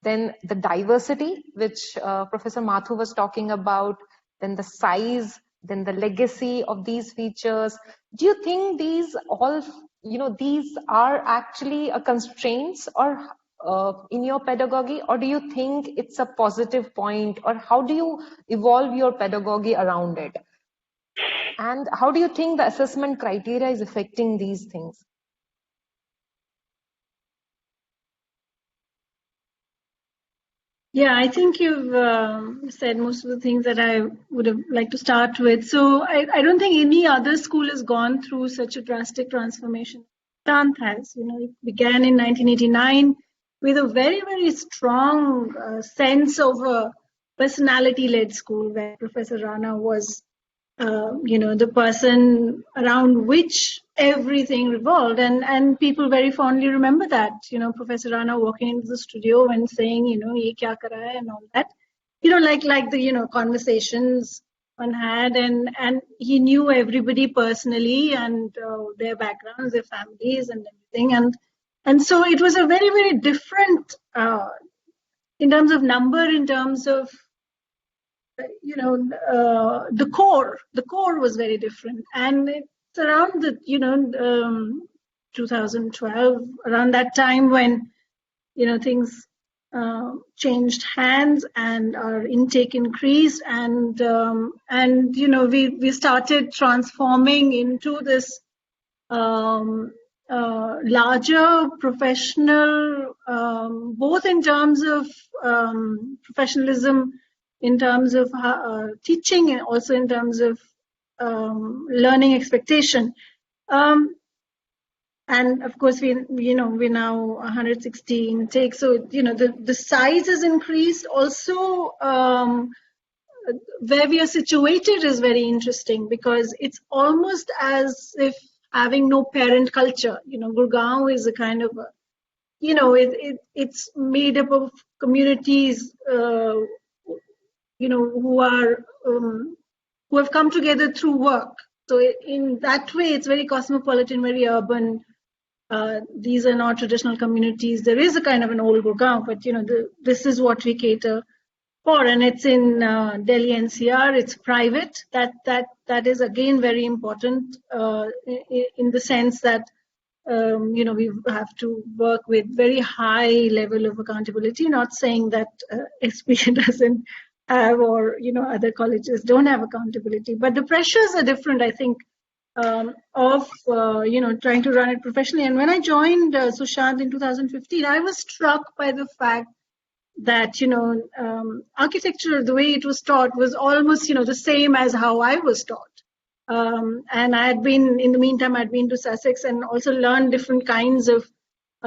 then the diversity, which Professor Mathur was talking about, then the size, then the legacy of these features. Do you think these all, these are actually a constraints or in your pedagogy, or do you think it's a positive point, or how do you evolve your pedagogy around it? And how do you think the assessment criteria is affecting these things? Yeah, I think you've said most of the things that I would have liked to start with. So I don't think any other school has gone through such a drastic transformation. Tant has, it began in 1989 with a very, very strong sense of a personality-led school where Professor Rana was the person around which everything revolved, and people very fondly remember that, Professor Rana walking into the studio and saying, ye kya kar raha hai, and all that, like the, conversations one had, and he knew everybody personally and their backgrounds, their families and everything, and so it was a very, very different in terms of number, in terms of the core was very different, and it's around the 2012, around that time, when things changed hands and our intake increased, and we started transforming into this larger professional, both in terms of professionalism, in terms of teaching, and also in terms of learning expectation. And of course, we're now 160 intake, so the size has increased. Also, where we are situated is very interesting, because it's almost as if having no parent culture. Gurgaon is a kind of a, it's made up of communities who have come together through work. So in that way, it's very cosmopolitan, very urban. These are not traditional communities. There is a kind of an old Gurgaon, but this is what we cater for, and it's in Delhi NCR. It's private. That is again very important in the sense that we have to work with very high level of accountability. Not saying that SP doesn't have, or other colleges don't have accountability, but the pressures are different, I think, of trying to run it professionally. And when I joined Sushant in 2015, I was struck by the fact that architecture, the way it was taught, was almost the same as how I was taught. And I had been, in the meantime, I'd been to Sussex and also learned different kinds of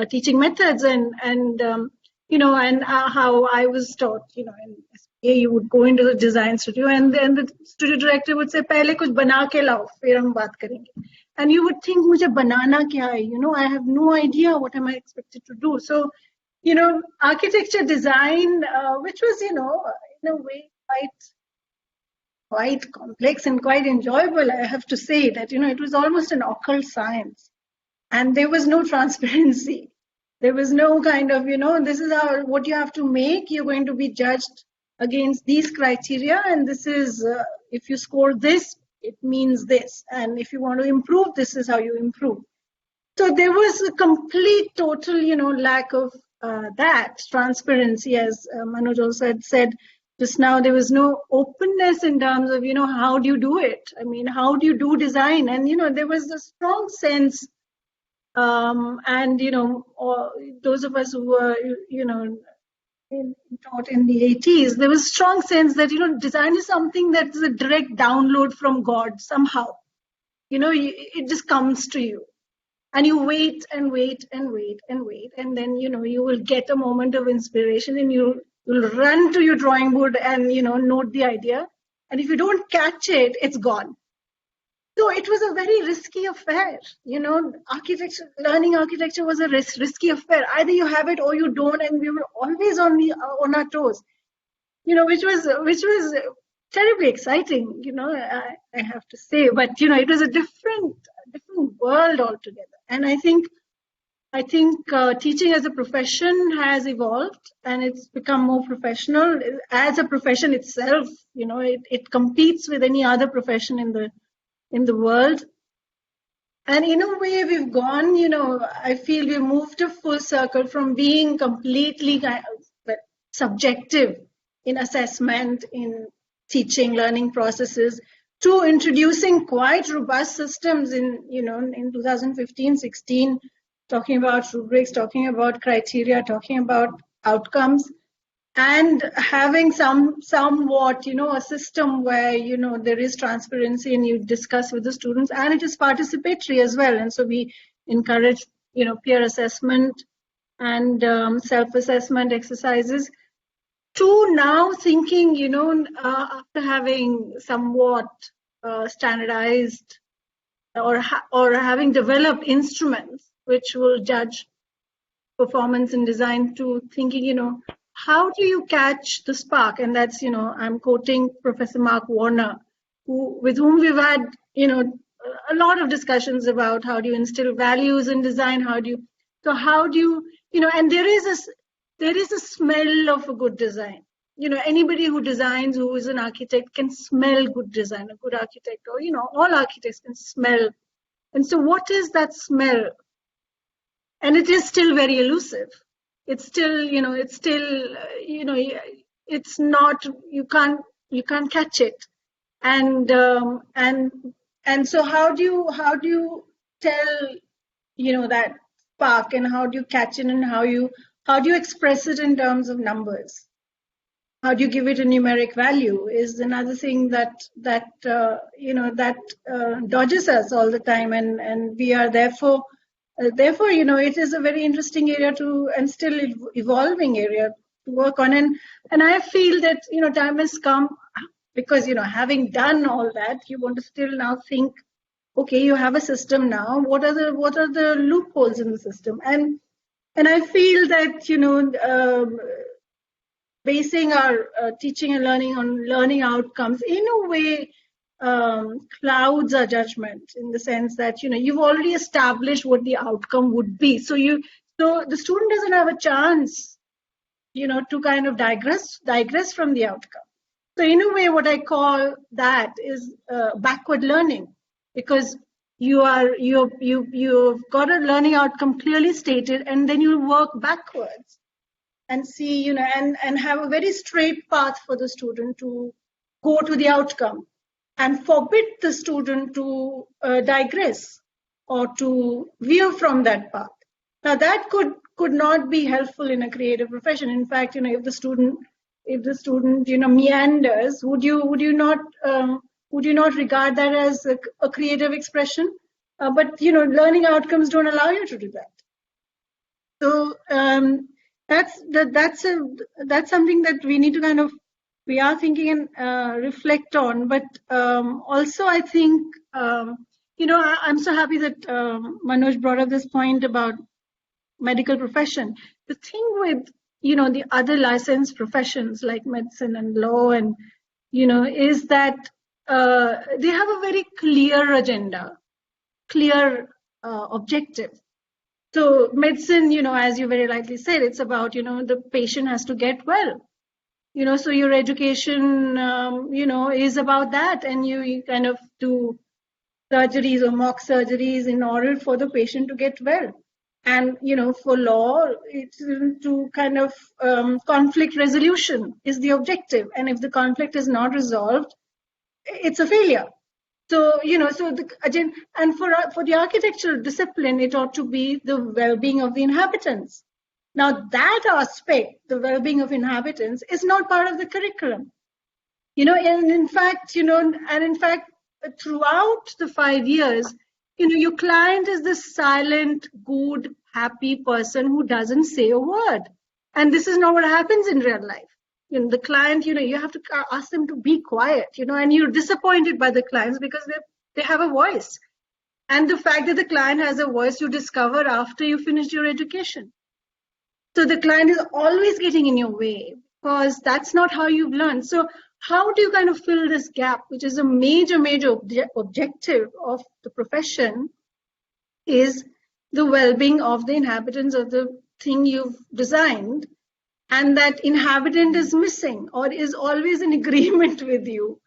teaching methods, and how I was taught. In SPA, you would go into the design studio, and then the studio director would say, "Pehle kuch bana ke lao, fir hum baat karenge." And you would think, "Mujhe banana kya hai? I have no idea what am I expected to do." So, architecture design, which was, in a way quite complex and quite enjoyable, I have to say that, it was almost an occult science, and there was no transparency. There was no kind of, this is what you have to make. You're going to be judged against these criteria, and this is, if you score this, it means this, and if you want to improve, this is how you improve. So there was a complete, total, lack of that transparency, as Manoj also had said just now. There was no openness in terms of, how do you do it? I mean, how do you do design? And, there was a strong sense, and, those of us who were, taught in the 80s, there was a strong sense that, design is something that is a direct download from God somehow. It just comes to you. And you wait and wait and wait and wait, and then you will get a moment of inspiration, and you You'll run to your drawing board and, note the idea. And if you don't catch it, it's gone. So it was a very risky affair. Learning architecture was a risky affair. Either you have it or you don't, and we were always on our toes. Which was terribly exciting. I have to say, but it was a different world altogether. And I think teaching as a profession has evolved, and it's become more professional as a profession itself. It competes with any other profession in the world. And in a way, we've gone, I feel we moved a full circle from being completely subjective in assessment, in teaching, learning processes, to introducing quite robust systems in 2015-16, talking about rubrics, talking about criteria, talking about outcomes, and having somewhat, a system where, there is transparency and you discuss with the students, and it is participatory as well. And so we encourage, peer assessment and self-assessment exercises, to now thinking, after having somewhat standardized or having developed instruments which will judge performance in design, to thinking, how do you catch the spark? And that's, I'm quoting Professor Mark Warner, with whom we've had, a lot of discussions about how do you instill values in design, how do you, and there is a smell of a good design. Anybody who designs, who is an architect, can smell good design. A good architect, or, all architects can smell. And so what is that smell? And it is still very elusive. It's still, it's not, you can't catch it. And so how do you tell, that spark, and how do you catch it, and how do you express it in terms of numbers? How do you give it a numeric value is another thing that dodges us all the time, and we are therefore, it is a very interesting area and still evolving area to work on. And I feel that, time has come, because, having done all that, you want to still now think, okay, you have a system now, what are the loopholes in the system? And I feel that, basing our teaching and learning on learning outcomes, in a way, clouds our judgment, in the sense that, you've already established what the outcome would be. So the student doesn't have a chance, to kind of digress from the outcome. So in a way, what I call that is backward learning, because you've got a learning outcome clearly stated, and then you work backwards and see, and have a very straight path for the student to go to the outcome, and forbid the student to digress or to veer from that path. Now that could not be helpful in a creative profession. In fact, if the student meanders, would you not regard that as a creative expression? But learning outcomes don't allow you to do that. So that's something that we need to we are thinking and reflect on. But also, I think I'm so happy that Manoj brought up this point about medical profession. The thing with the other licensed professions like medicine and law, and is that they have a very clear agenda, clear objective. So medicine, as you very rightly said, it's about, the patient has to get well. So your education, is about that, and you kind of do surgeries or mock surgeries in order for the patient to get well. And, for law, it's to kind of conflict resolution is the objective. And if the conflict is not resolved, it's a failure. So, and for the architectural discipline, it ought to be the well-being of the inhabitants. Now, that aspect, the well-being of inhabitants, is not part of the curriculum. And in fact, throughout the 5 years, your client is this silent, good, happy person who doesn't say a word. And this is not what happens in real life. the client, you have to ask them to be quiet, and you're disappointed by the clients because they have a voice. And the fact that the client has a voice you discover after you finish your education. So the client is always getting in your way because that's not how you've learned. So how do you kind of fill this gap, which is a major objective of the profession, is the well-being of the inhabitants of the thing you've designed, and that inhabitant is missing or is always in agreement with you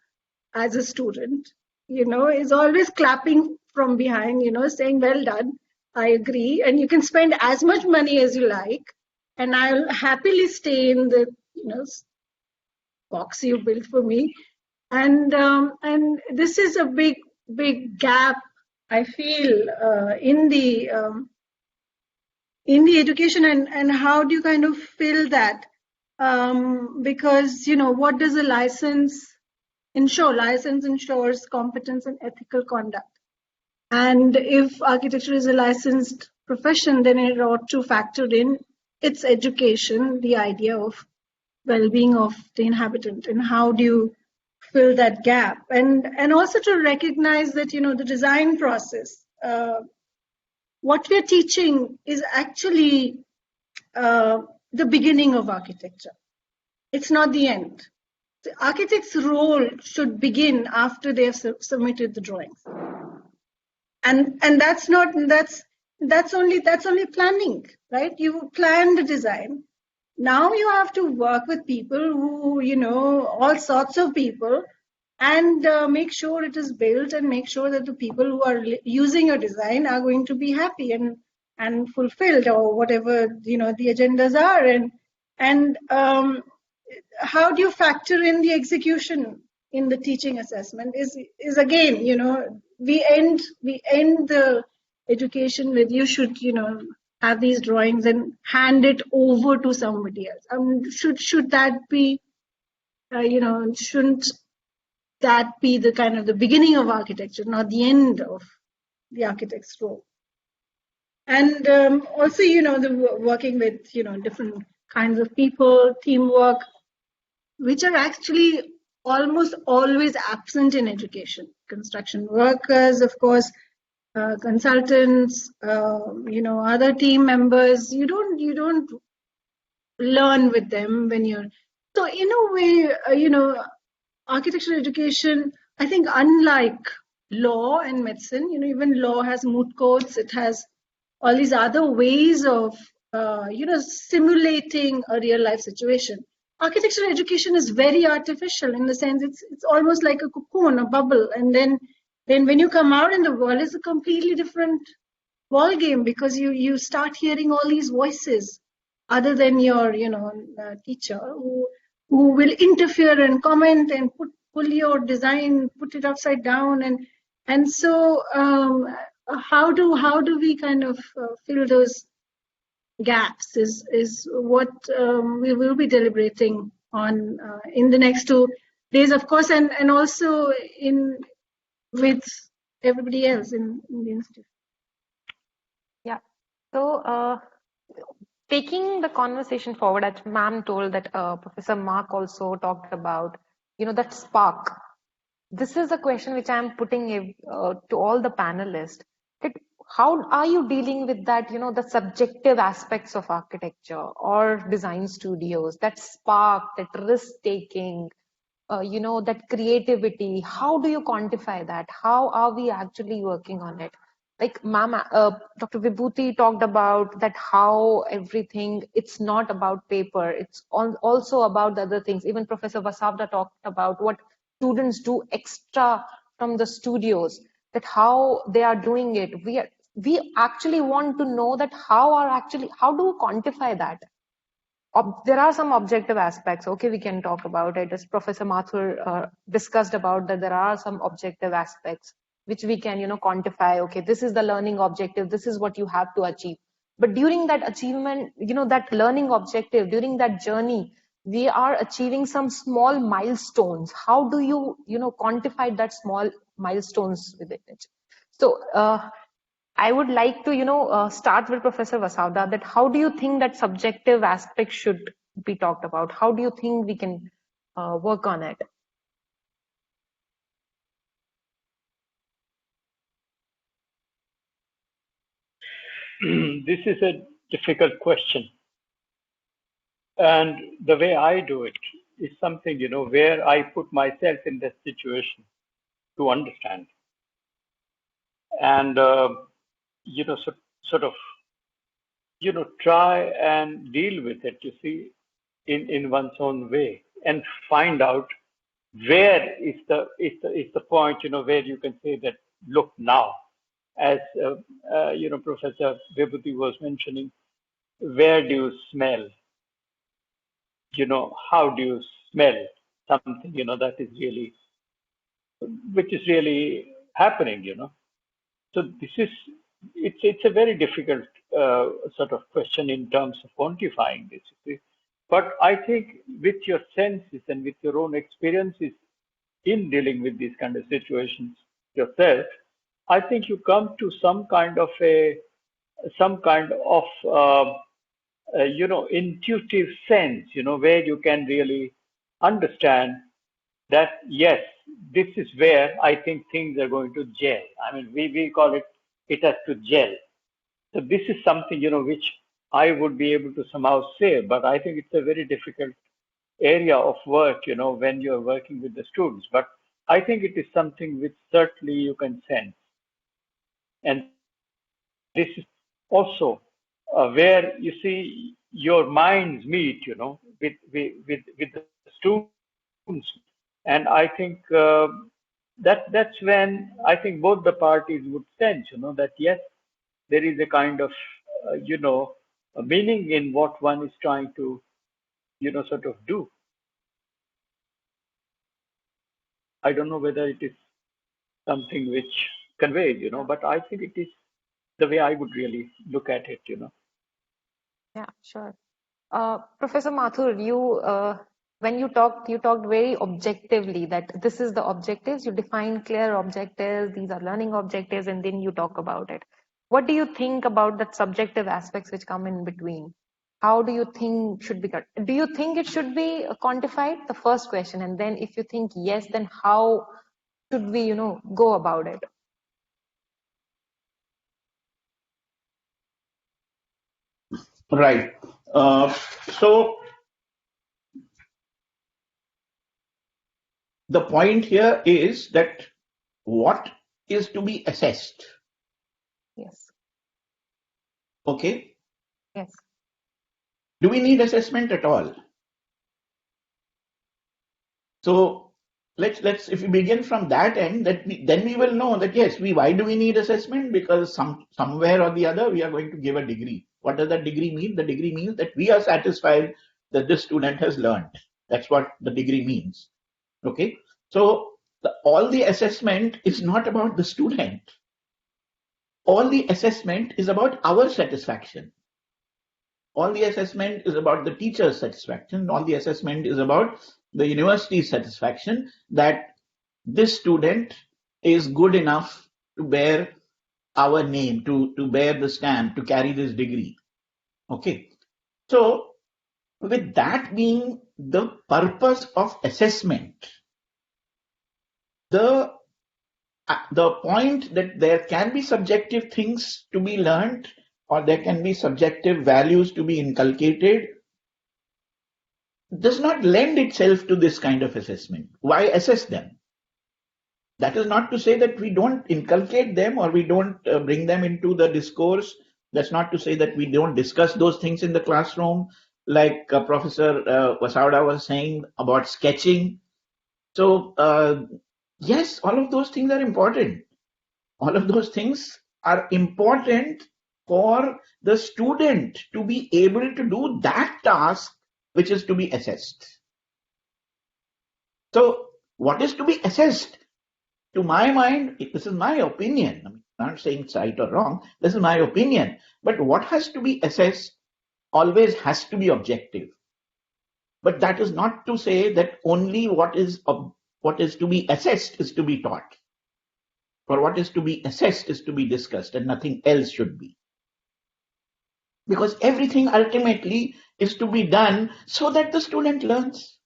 as a student, is always clapping from behind, saying, well done, I agree, and you can spend as much money as you like, and I'll happily stay in the, box you built for me. And this is a big gap, I feel, in the education, and how do you kind of fill that? Because, what does a license ensure? License ensures competence and ethical conduct. And if architecture is a licensed profession, then it ought to factor in its education, the idea of well-being of the inhabitant, and how do you fill that gap? And also to recognize that, the design process, what we're teaching is actually the beginning of architecture. It's not the end. The architect's role should begin after they have submitted the drawings. And that's only planning, right? You plan the design. Now you have to work with people who, all sorts of people, and make sure it is built, and make sure that the people who are using your design are going to be happy and fulfilled, or whatever, the agendas are. And how do you factor in the execution in the teaching assessment is again, we end the education with, you should, have these drawings and hand it over to somebody else. Should that be, shouldn't that be the kind of the beginning of architecture, not the end of the architect's role? And also, the working with, different kinds of people, teamwork, which are actually almost always absent in education. Construction workers, of course, consultants, other team members. You don't learn with them when you're. So in a way, architectural education, I think, unlike law and medicine, even law has moot courts. It has all these other ways of, simulating a real life situation. Architectural education is very artificial in the sense it's almost like a cocoon, a bubble, and then when you come out in the world, it's a completely different ball game, because you start hearing all these voices other than your teacher who will interfere and comment and pull your design, put it upside down, and so how do we kind of fill those gaps is what we will be deliberating on in the next 2 days, of course, and also with everybody else in the institute. Yeah. So taking the conversation forward, as ma'am told that Professor Mark also talked about, that spark. This is a question which I'm putting to all the panelists. That how are you dealing with that, the subjective aspects of architecture or design studios, that spark, that risk-taking, that creativity? How do you quantify that? How are we actually working on it? Like Dr. Vibhuti talked about that, how everything, it's not about paper, it's also about the other things. Even Professor Vasavda talked about what students do extra from the studios, that how they are doing it. We actually want to know that how do we quantify that? There are some objective aspects. Okay, we can talk about it. As Professor Mathur discussed about that, there are some objective aspects which we can, quantify. Okay, this is the learning objective. This is what you have to achieve. But during that achievement, that learning objective, during that journey, we are achieving some small milestones. How do you, quantify that small milestones with it? So I would like to, start with Professor Vasavda, that how do you think that subjective aspect should be talked about? How do you think we can work on it? This is a difficult question. And the way I do it is something, where I put myself in that situation to understand. And, sort of, try and deal with it, in one's own way and find out where is the point, where you can say that, look now, as, Professor Vibhuti was mentioning, where do you smell? How do you smell something, that is really, which is really happening, So it's a very difficult sort of question in terms of quantifying this. But I think with your senses and with your own experiences in dealing with these kind of situations yourself, I think you come to some kind of intuitive sense, where you can really understand that, yes, this is where I think things are going to gel. I mean, we call it has to gel. So this is something, which I would be able to somehow say, but I think it's a very difficult area of work, when you're working with the students. But I think it is something which certainly you can sense. And this is also where you see your minds meet, with the students. And I think that's when I think both the parties would sense, that yes, there is a kind of, a meaning in what one is trying to, sort of do. I don't know whether it is something which conveys, but I think it is the way I would really look at it, Yeah, sure. Professor Mathur, when you talked very objectively that this is the objectives. You define clear objectives. These are learning objectives, and then you talk about it. What do you think about that subjective aspects which come in between? How do you think should be cut? Do you think it should be quantified? The first question, and then if you think yes, then how should we, go about it? Right. So the point here is that what is to be assessed? Yes. Okay. Yes. Do we need assessment at all? So let's if we begin from that end, then we will know that yes, why do we need assessment? Because somewhere or the other we are going to give a degree. What does that degree mean? The degree means that we are satisfied that this student has learned. That's what the degree means. Okay. So all the assessment is not about the student. All the assessment is about our satisfaction. All the assessment is about the teacher's satisfaction. All the assessment is about the university's satisfaction that this student is good enough to bear our name, to bear the stamp, to carry this degree. Okay. So with that being the purpose of assessment, the point that there can be subjective things to be learned or there can be subjective values to be inculcated does not lend itself to this kind of assessment. Why assess them? That is not to say that we don't inculcate them or we don't bring them into the discourse. That's not to say that we don't discuss those things in the classroom, like Professor Vasavda was saying about sketching. So yes, all of those things are important. All of those things are important for the student to be able to do that task which is to be assessed. So what is to be assessed? To my mind, this is my opinion. I'm not saying it's right or wrong. This is my opinion. But what has to be assessed always has to be objective. But that is not to say that only what is to be assessed is to be taught. For what is to be assessed is to be discussed and nothing else should be. because everything ultimately is to be done so that the student learns.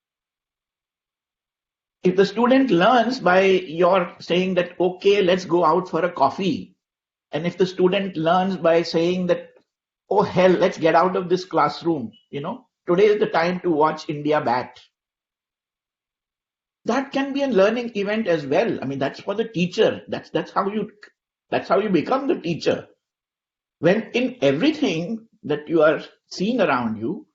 If the student learns by your saying that, okay, let's go out for a coffee, and if the student learns by saying that, oh hell, let's get out of this classroom, today is the time to watch India bat. That can be a learning event as well. I mean, that's for the teacher. That's how you become the teacher. When in everything that you are seeing around you,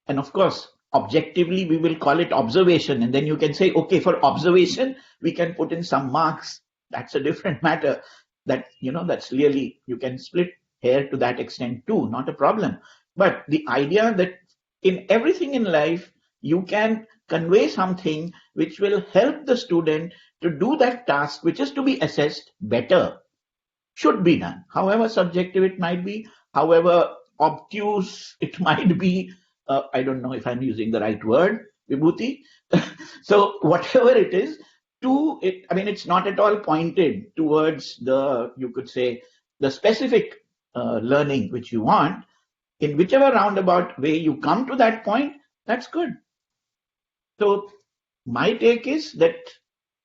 and of course, objectively, we will call it observation. And then you can say, okay, for observation, we can put in some marks. That's a different matter. That's really, you can split hair to that extent too, not a problem. But the idea that in everything in life, you can convey something which will help the student to do that task, which is to be assessed better, should be done. However subjective it might be, however obtuse it might be. I don't know if I'm using the right word, Vibhuti. So whatever it is, it's not at all pointed towards you could say, the specific learning which you want. In whichever roundabout way you come to that point, that's good. So my take is that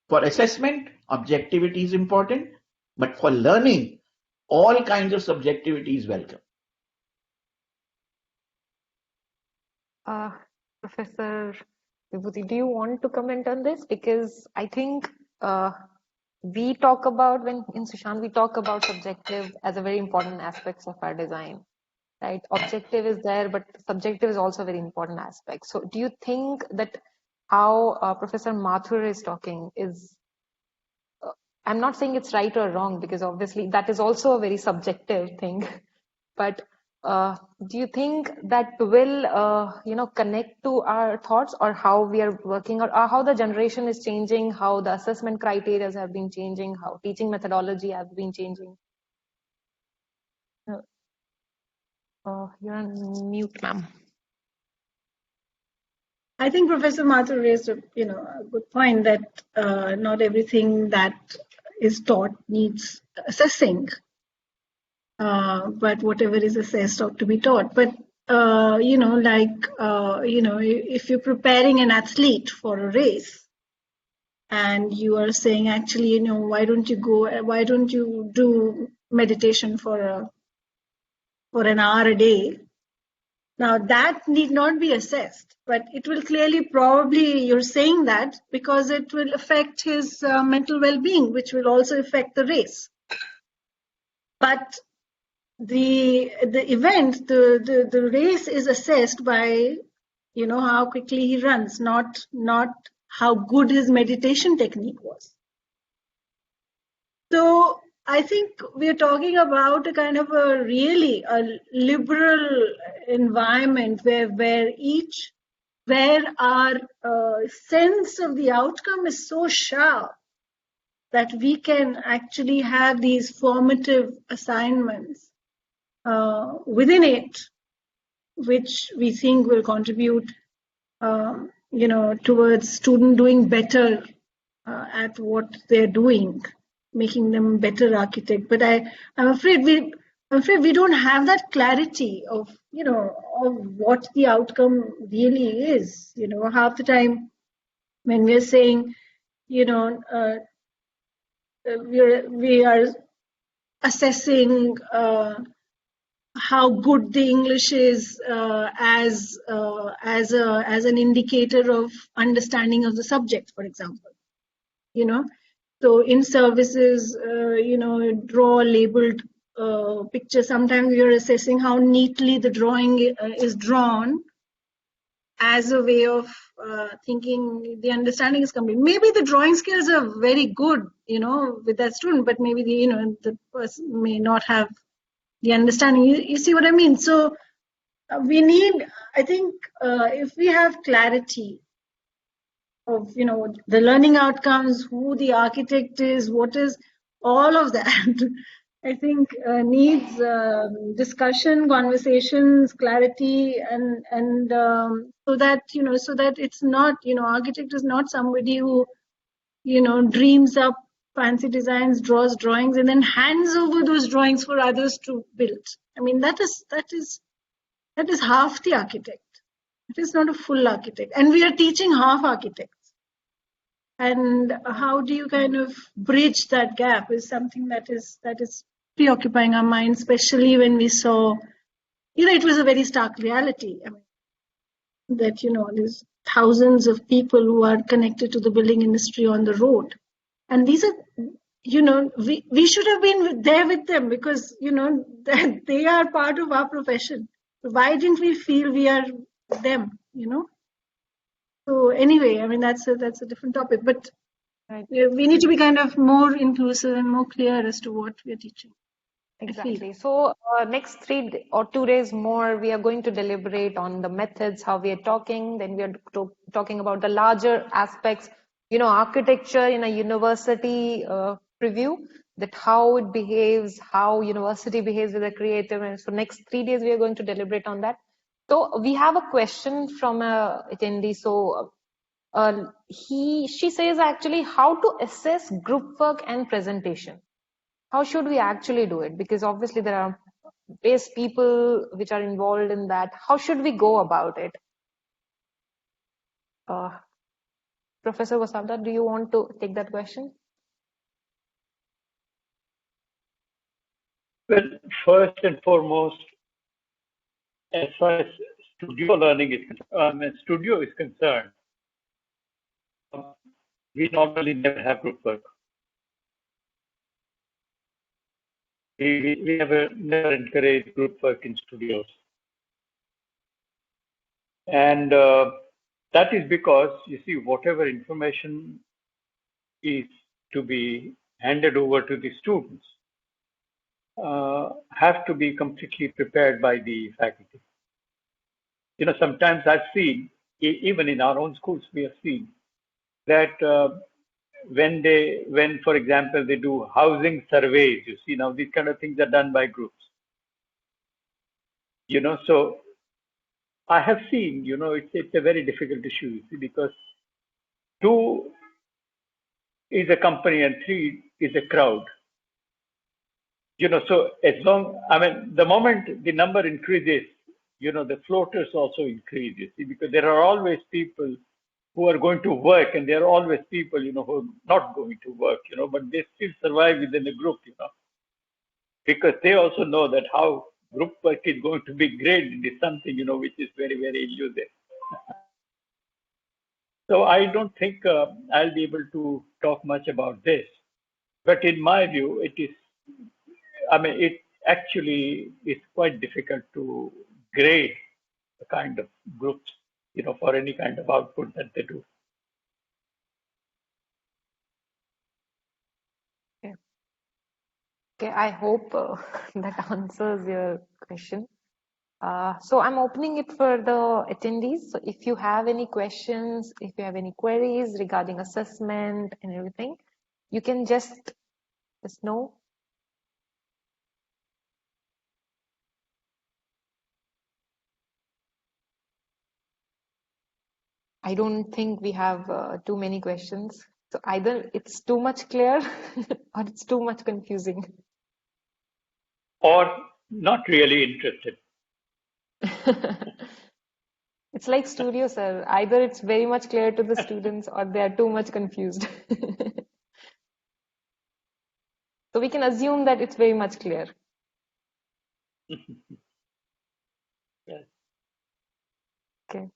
for assessment, objectivity is important, but for learning, all kinds of subjectivity is welcome. Professor Vibhuti, do you want to comment on this? Because I think we talk about, when in Sushant, we talk about subjective as a very important aspect of our design, right? Objective is there, but subjective is also a very important aspect. So do you think that how Professor Mathur is talking is, I'm not saying it's right or wrong, because obviously that is also a very subjective thing, but do you think that will connect to our thoughts, or how we are working, or how the generation is changing, how the assessment criteria have been changing, how teaching methodology has been changing? You're on mute, ma'am. I think Professor Mathur raised a good point that not everything that is taught needs assessing. But whatever is assessed ought to be taught. But if you're preparing an athlete for a race, and you are saying, actually, why don't you do meditation for an hour a day? Now that need not be assessed, but it will clearly, probably you're saying that because it will affect his mental well-being, which will also affect the race. But the event, the race is assessed by how quickly he runs, not how good his meditation technique was. So I think we're talking about a kind of a really a liberal environment where our sense of the outcome is so sharp that we can actually have these formative assignments within it, which we think will contribute, towards student doing better at what they're doing, making them better architect. But I'm afraid we don't have that clarity of what the outcome really is. Half the time when we're saying, we are assessing how good the English is as an indicator of understanding of the subject, for example. So in services, draw labeled picture. Sometimes we are assessing how neatly the drawing is drawn as a way of thinking the understanding is complete. Maybe the drawing skills are very good, with that student, but maybe the person may not have the understanding. You see what I mean? So we need, I think, if we have clarity of the learning outcomes, who the architect is, what is all of that, I think needs discussion, conversations, clarity, and so that it's not, architect is not somebody who dreams up fancy designs, draws drawings, and then hands over those drawings for others to build. I mean, that is half the architect. It is not a full architect, and we are teaching half architects. And how do you kind of bridge that gap is something that is preoccupying our minds, especially when we saw, it was a very stark reality. I mean, that there's thousands of people who are connected to the building industry on the road, and these are we should have been there with them because that they are part of our profession. Why didn't we feel we are them? So anyway, I mean that's a different topic, but Right. we need to be kind of more inclusive and more clear as to what we are teaching. Exactly. So next 2 days more, we are going to deliberate on the methods, how we are talking. Then we are talking about the larger aspects, architecture in a university preview, that how it behaves, how university behaves with the creative. And so next 3 days, we are going to deliberate on that. So we have a question from a attendee. So she says actually how to assess group work and presentation. How should we actually do it? Because obviously there are various people which are involved in that. How should we go about it? Professor Vasavda, do you want to take that question? Well, first and foremost, as far as studio learning is concerned, studio is concerned, we normally never have group work. We never encourage group work in studios. And that is because, you see, whatever information is to be handed over to the students have to be completely prepared by the faculty. Sometimes I've seen, even in our own schools, we have seen that when, for example, they do housing surveys, you see, now these kind of things are done by groups. So I have seen, it's a very difficult issue, you see, because 2 is a company and 3 is a crowd. So the moment the number increases, the floaters also increase, you see, because there are always people who are going to work and there are always people, who are not going to work, but they still survive within the group, because they also know that how group work is going to be graded is something, which is very, very elusive. So I don't think I'll be able to talk much about this, but in my view, it actually is quite difficult to grade the kind of groups, for any kind of output that they do. Okay, I hope that answers your question. So I'm opening it for the attendees. So if you have any questions, if you have any queries regarding assessment and everything, you can just know. I don't think we have too many questions. So either it's too much clear or it's too much confusing. Or not really interested. It's like studio, sir. Either it's very much clear to the students or they are too much confused. So we can assume that it's very much clear. Yes. Okay.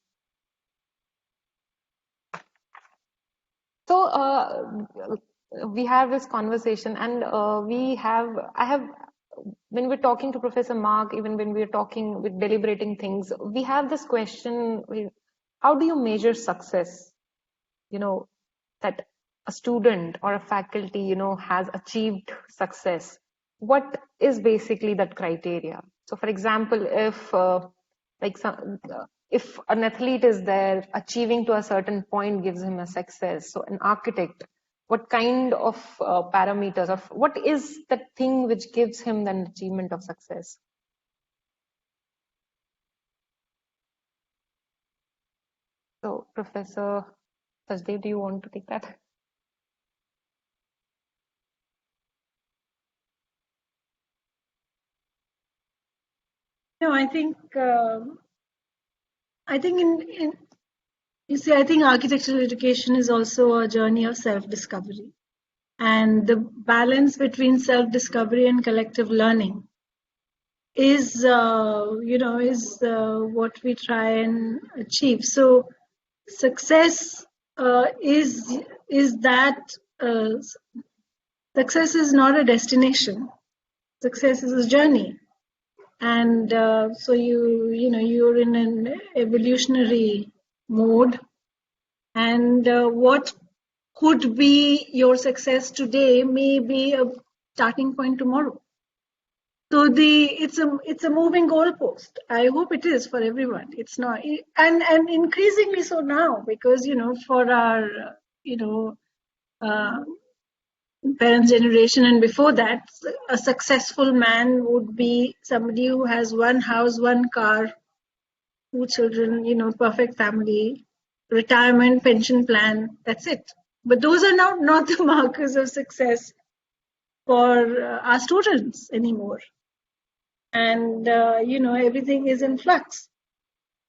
So we have this conversation, and when we're talking to Professor Mark, even when we're talking with deliberating things, we have this question: how do you measure success? That a student or a faculty, has achieved success. What is basically that criteria? So, for example, if an athlete is there, achieving to a certain point gives him a success. So an architect, what kind of parameters of what is the thing which gives him an achievement of success? So Professor Sajdev, do you want to take that? No, I think in you see, I think architectural education is also a journey of self-discovery, and the balance between self-discovery and collective learning is what we try and achieve. So success is that uh, success is not a destination. Success is a journey, and so you're in an evolutionary mode, and what could be your success today may be a starting point tomorrow. So it's a moving goalpost. I hope it is for everyone. It's not, and increasingly so now, because for our you know uh, parents' generation and before that, a successful man would be somebody who has one house, one car, two children, perfect family, retirement, pension plan. That's it. But those are now not the markers of success for our students anymore. And everything is in flux,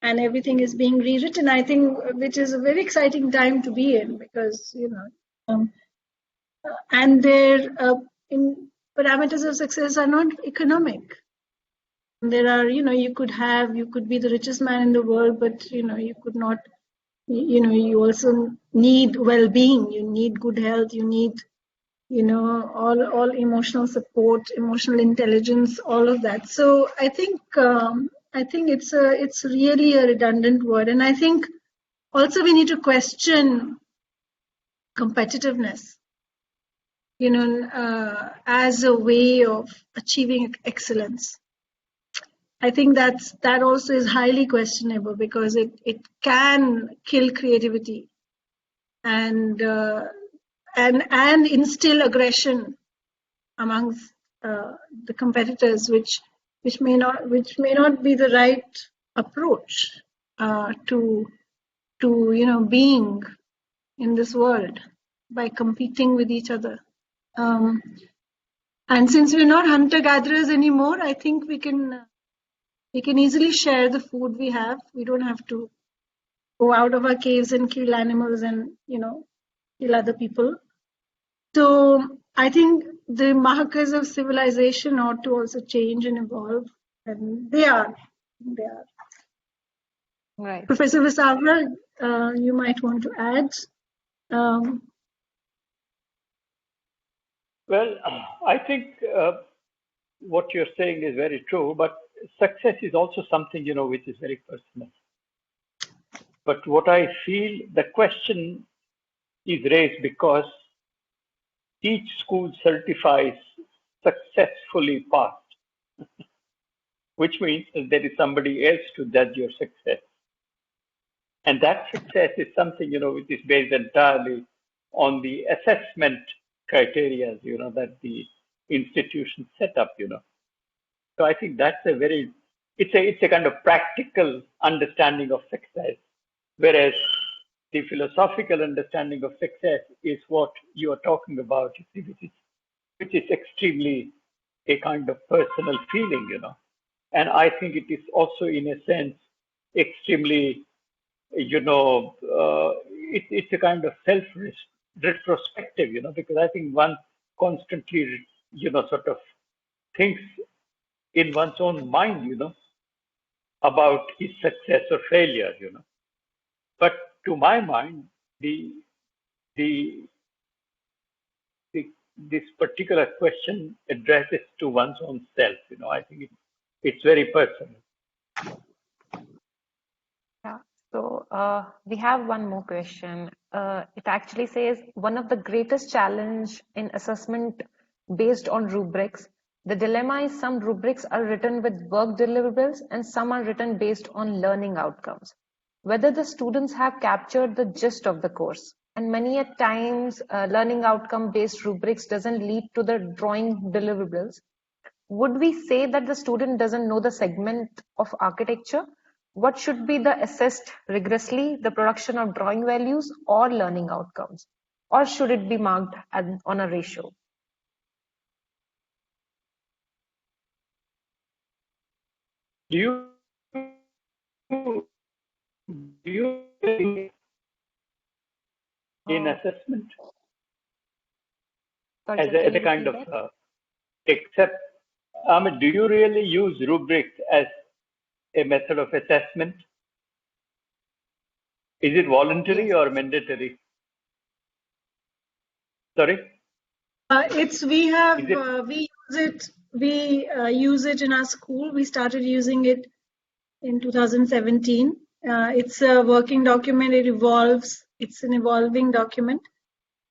and everything is being rewritten. I think, which is a very exciting time to be in, because and their in parameters of success are not economic. There are, you could be the richest man in the world, but you could not. You also need well-being. You need good health. You need all emotional support, emotional intelligence, all of that. So I think it's really a redundant word, and I think also we need to question competitiveness, as a way of achieving excellence. I think that also is highly questionable, because it can kill creativity and instill aggression amongst the competitors, which may not be the right approach to being in this world, by competing with each other. And since we're not hunter gatherers anymore, I think we can easily share the food we have. We don't have to go out of our caves and kill animals and kill other people. So I think the markers of civilization ought to also change and evolve, and they are. Right. Professor Vasavra, you might want to add. Well, I think what you're saying is very true, but success is also something, which is very personal. But what I feel, the question is raised because each school certifies successfully passed, which means that there is somebody else to judge your success. And that success is something, which is based entirely on the assessment criteria, that the institution set up, So I think that's it's a kind of practical understanding of success, whereas the philosophical understanding of success is what you are talking about, which is extremely a kind of personal feeling, And I think it is also, in a sense, extremely, it's a kind of self-retrospective, because I think one constantly, sort of thinks in one's own mind, about his success or failure, But to my mind, this particular question addresses to one's own self. I think it's very personal. Yeah. So we have one more question. It actually says one of the greatest challenge in assessment based on rubrics. The dilemma is some rubrics are written with work deliverables and some are written based on learning outcomes. Whether the students have captured the gist of the course. And many a times learning outcome based rubrics doesn't lead to the drawing deliverables. Would we say that the student doesn't know the segment of architecture? What should be the assessed rigorously, the production of drawing values or learning outcomes? Or should it be marked on a ratio? Do you in assessment Sorry, as sir, can a you kind repeat of that? except? I mean, do you really use rubrics as a method of assessment? Is it voluntary Yes. or mandatory? Sorry, It's we have is it? we use it in our school. We started using it in 2017. It's a working document. It evolves. It's an evolving document,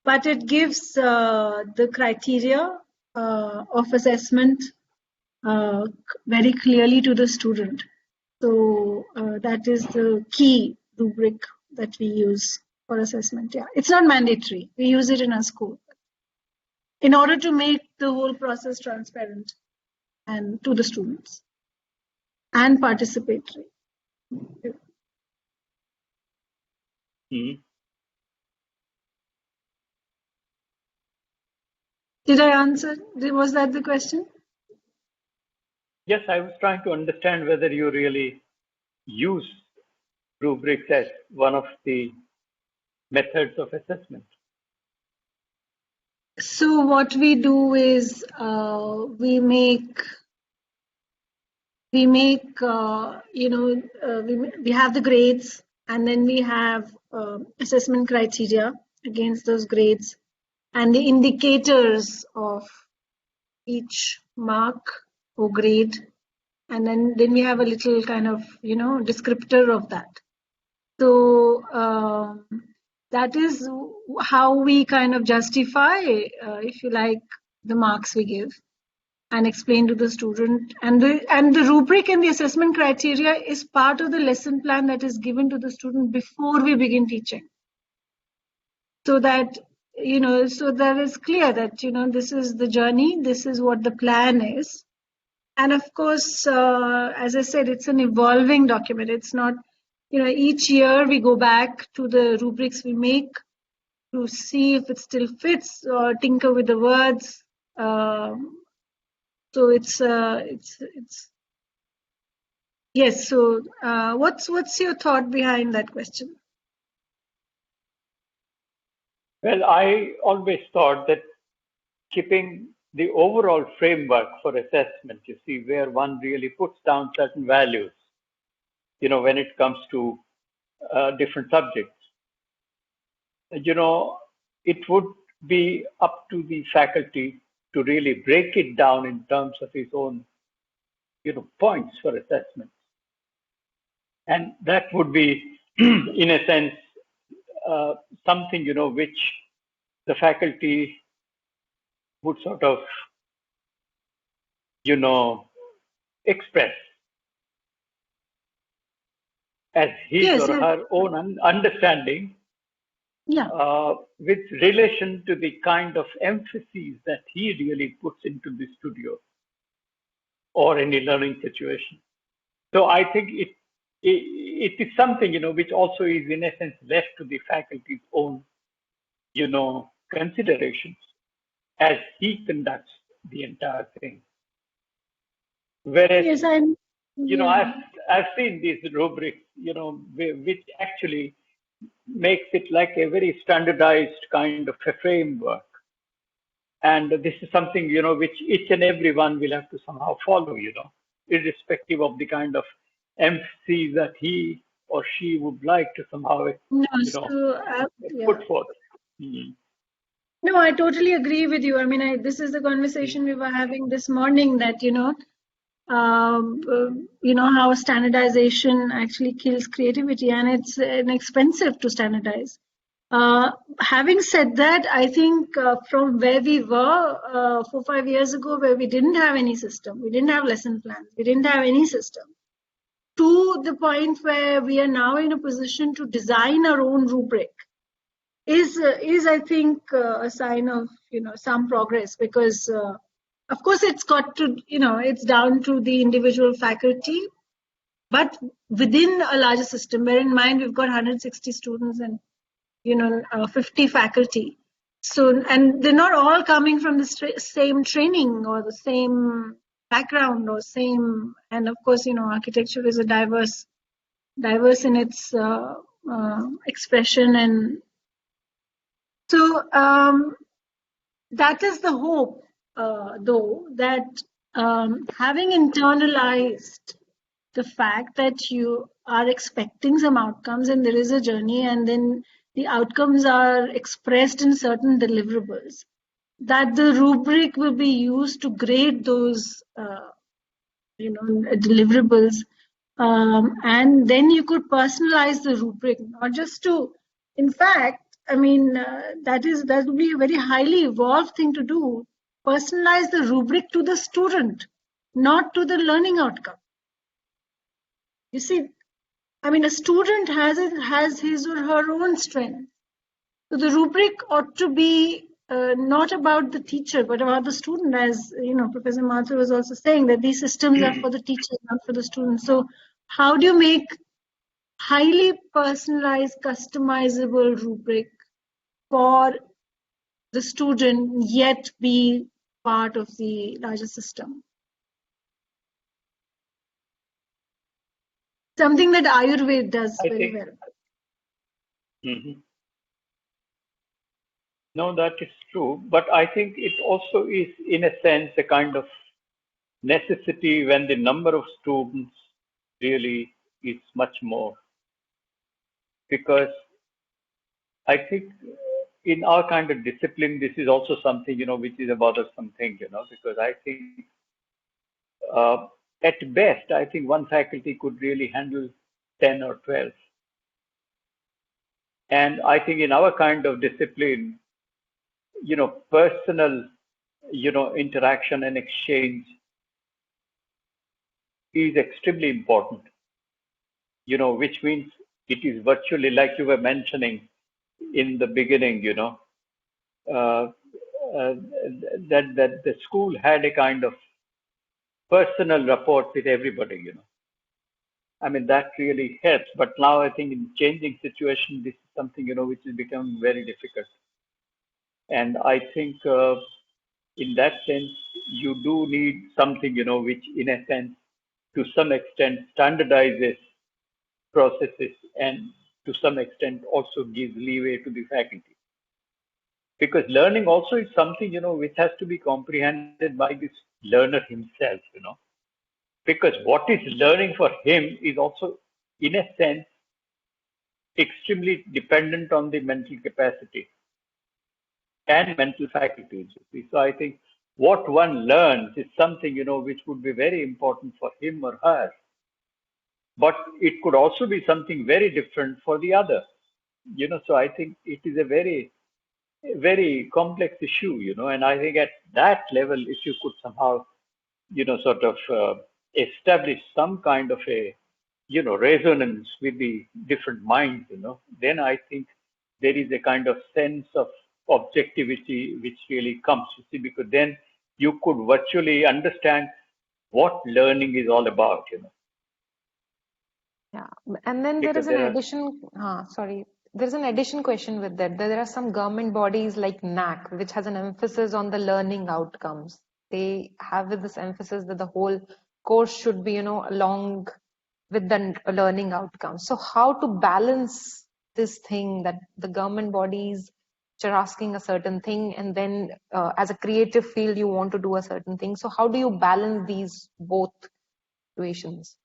but it gives the criteria of assessment very clearly to the student. So that is the key rubric that we use for assessment. Yeah, it's not mandatory. We use it in our school in order to make the whole process transparent and to the students and participatory. Mhm. Did I answer? Was that the question? Yes, I was trying to understand whether you really use rubrics as one of the methods of assessment. So what we do is we make we have the grades, and then we have assessment criteria against those grades and the indicators of each mark or grade, and then we have a little kind of descriptor of that. So that is how we kind of justify, if you like, the marks we give and explain to the student. And the rubric and the assessment criteria is part of the lesson plan that is given to the student before we begin teaching. So that, so that is clear that, this is the journey, this is what the plan is. And of course, as I said, it's an evolving document. It's not, each year we go back to the rubrics we make to see if it still fits or tinker with the words. So it's yes. So what's your thought behind that question? Well, I always thought that keeping the overall framework for assessment, you see, where one really puts down certain values, when it comes to different subjects, it would be up to the faculty to really break it down in terms of his own, points for assessment. And that would be, in a sense, something, which the faculty would sort of, express as his Yes. or her own understanding Yeah. with relation to the kind of emphasis that he really puts into the studio or any learning situation. So I think it is something, which also is in essence left to the faculty's own, considerations as he conducts the entire thing. Whereas, Yes, I've seen these rubrics, which actually makes it like a very standardized kind of a framework. And this is something, which each and every one will have to somehow follow, irrespective of the kind of emphasis that he or she would like to somehow, put forth. Mm-hmm. No, I totally agree with you. I mean, this is the conversation we were having this morning that, how standardization actually kills creativity, and it's inexpensive to standardize. Having said that, I think from where we were 4-5 years ago, where we didn't have any system, we didn't have lesson plans, we didn't have any system, to the point where we are now in a position to design our own rubric is I think a sign of some progress, because of course it's got to it's down to the individual faculty, but within a larger system. Bear in mind we've got 160 students and 50 faculty, so, and they're not all coming from the same training or the same background or same, and of course, architecture is a diverse in its expression, and so that is the hope, though, that having internalized the fact that you are expecting some outcomes and there is a journey, and then the outcomes are expressed in certain deliverables, that the rubric will be used to grade those deliverables, and then you could personalize the rubric, not just to, in fact, I mean, that would be a very highly evolved thing to do. Personalize the rubric to the student, not to the learning outcome. You see, I mean, a student has his or her own strength. So the rubric ought to be not about the teacher, but about the student, as Professor Mathur was also saying, that these systems are for the teacher, not for the student. So how do you make highly personalized, customizable rubric for the student, yet be part of the larger system? Something that Ayurveda does very well. Mm-hmm. No, that is true. But I think it also is, in a sense, a kind of necessity when the number of students really is much more. Because I think in our kind of discipline, this is also something, which is a bothersome thing, because I think at best, I think one faculty could really handle 10 or 12. And I think in our kind of discipline, personal, interaction and exchange is extremely important, which means it is virtually, like you were mentioning in the beginning, that the school had a kind of personal rapport with everybody, I mean, that really helps. But now I think in changing situation, this is something, which is becoming very difficult. And I think in that sense, you do need something, which in a sense, to some extent, standardizes processes and to some extent also gives leeway to the faculty. Because learning also is something, which has to be comprehended by this learner himself, because what is learning for him is also, in a sense, extremely dependent on the mental capacity and mental faculties. So I think what one learns is something, which would be very important for him or her. But it could also be something very different for the other, so I think it is a very, very complex issue, and I think at that level, if you could somehow, sort of establish some kind of a, resonance with the different minds, then I think there is a kind of sense of objectivity which really comes, because then you could virtually understand what learning is all about, Yeah, and then there is an addition. There's an addition question with that. There are some government bodies like NAC, which has an emphasis on the learning outcomes. They have this emphasis that the whole course should be, along with the learning outcomes. So how to balance this thing that the government bodies which are asking a certain thing, and then as a creative field, you want to do a certain thing. So how do you balance these both situations?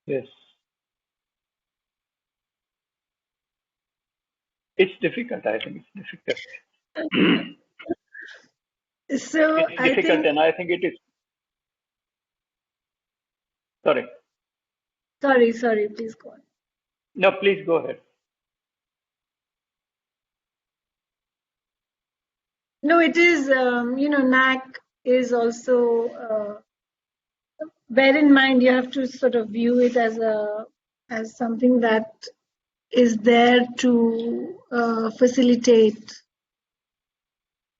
Yes. It's difficult. I think it's difficult. So it's difficult, and I think it is. Sorry. Please go on. No, please go ahead. No, it is, NAC is also, bear in mind, you have to sort of view it as something that is there to facilitate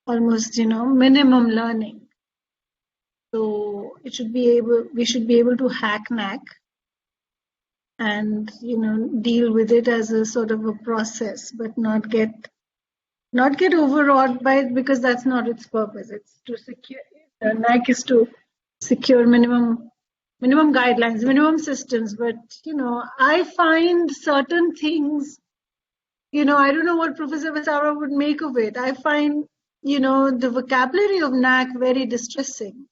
almost, minimum learning. So we should be able to hack NAC and, deal with it as a sort of a process, but not get not get overawed by it, because that's not its purpose. It's to secure. NAC is to secure minimum guidelines, minimum systems. But I find certain things. I don't know what Professor Vasara would make of it. I find the vocabulary of NAC very distressing.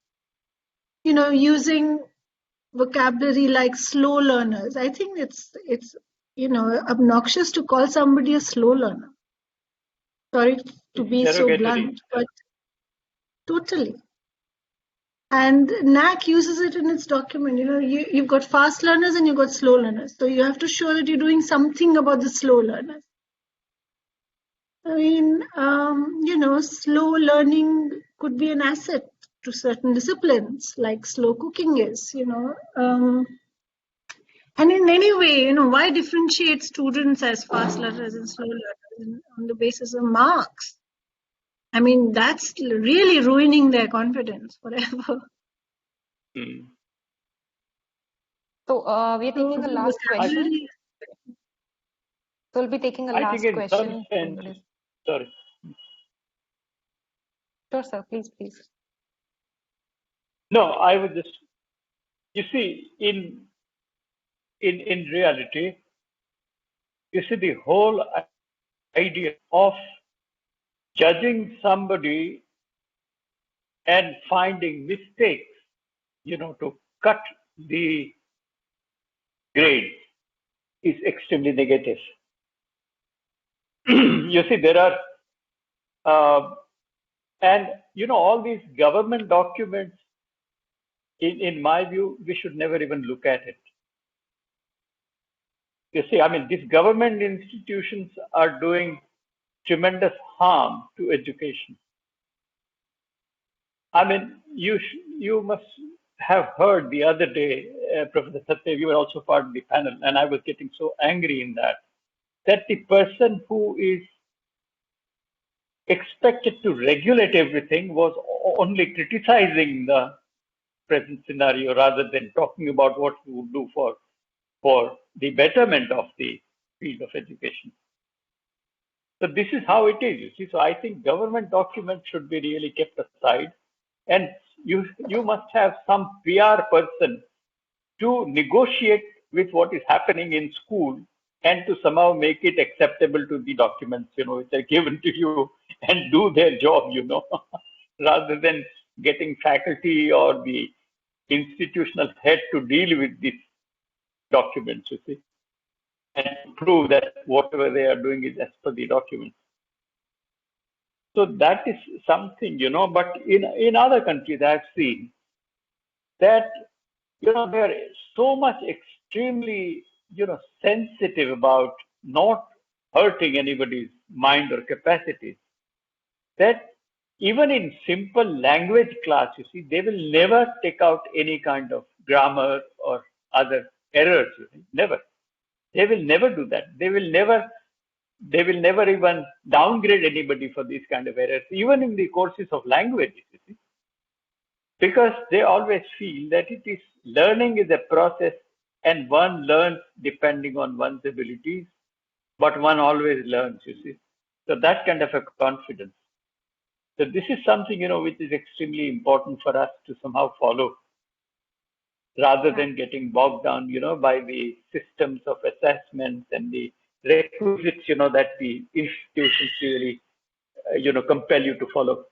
Using vocabulary like slow learners. I think it's obnoxious to call somebody a slow learner. Sorry to be so blunt, but totally. And NAC uses it in its document. You've got fast learners and you've got slow learners. So you have to show that you're doing something about the slow learners. I mean, slow learning could be an asset to certain disciplines, like slow cooking is, and in any way, why differentiate students as fast learners and slow learners on the basis of marks? I mean, that's really ruining their confidence forever. So we're taking the last question. So we'll be taking a last question. Sorry. Sure, sir. Please. No, I would just, you see, in reality, you see, the whole idea of judging somebody and finding mistakes, to cut the grade is extremely negative. You see, there are, and all these government documents, in my view, we should never even look at it. You see, I mean, these government institutions are doing tremendous harm to education. I mean, you must have heard the other day, Professor Satya, you were also part of the panel, and I was getting so angry in that the person who is expected to regulate everything was only criticizing the present scenario rather than talking about what he would do for the betterment of the field of education. So this is how it is, you see. So I think government documents should be really kept aside, and you must have some PR person to negotiate with what is happening in school and to somehow make it acceptable to the documents, which are given to you, and do their job, rather than getting faculty or the institutional head to deal with these documents, you see, and prove that whatever they are doing is as per the documents. So that is something, but in other countries I've seen that, they're so much extremely, sensitive about not hurting anybody's mind or capacities, that even in simple language class, you see, they will never take out any kind of grammar or other errors, you see, never. They will never do that. They will never even downgrade anybody for these kind of errors, even in the courses of languages, you see, because they always feel that learning is a process and one learns depending on one's abilities, but one always learns, you see. So that kind of a confidence. So this is something, which is extremely important for us to somehow follow, rather than getting bogged down, by the systems of assessments and the requisites, that the institutions really, compel you to follow.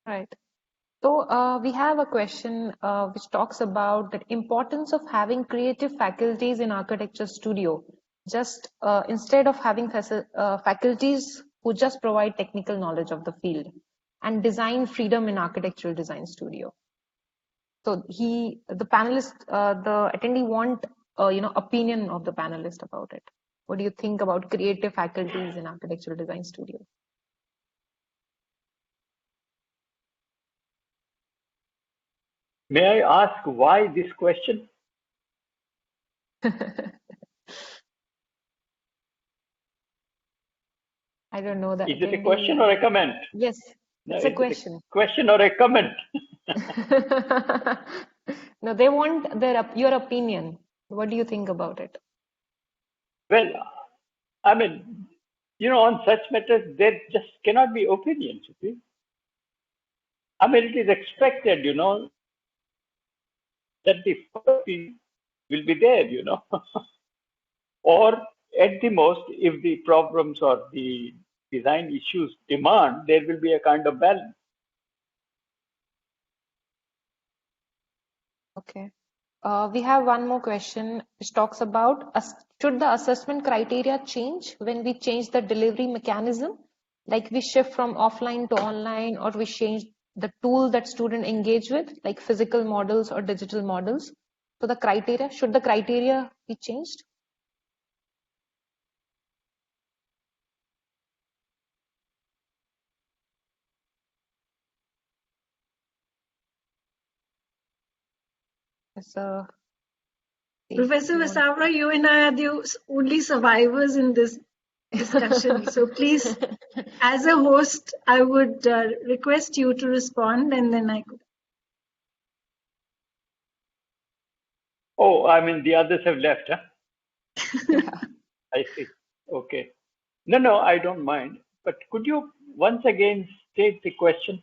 Right. So we have a question which talks about the importance of having creative faculties in architecture studio, just instead of having faculties who just provide technical knowledge of the field, and design freedom in architectural design studio. So the panelist, the attendee want opinion of the panelist about it. What do you think about creative faculties in architectural design studio? May I ask why this question? I don't know that. Is it a question or a comment? Yes, it's a question. A question or a comment? No, they want your opinion. What do you think about it? Well, I mean, on such matters, there just cannot be opinions, you see. I mean, it is expected, that the first will be there, or at the most, if the problems or the design issues demand, there will be a kind of balance. Okay. We have one more question which talks about should the assessment criteria change when we change the delivery mechanism? Like we shift from offline to online, or we change the tool that student engage with, like physical models or digital models. So the criteria, should the criteria be changed? So, Professor Vasavra, you and I are the only survivors in this discussion. So please, as a host, I would request you to respond, and then I could. Oh, I mean, the others have left, huh? I see. Okay. No, I don't mind. But could you once again state the question?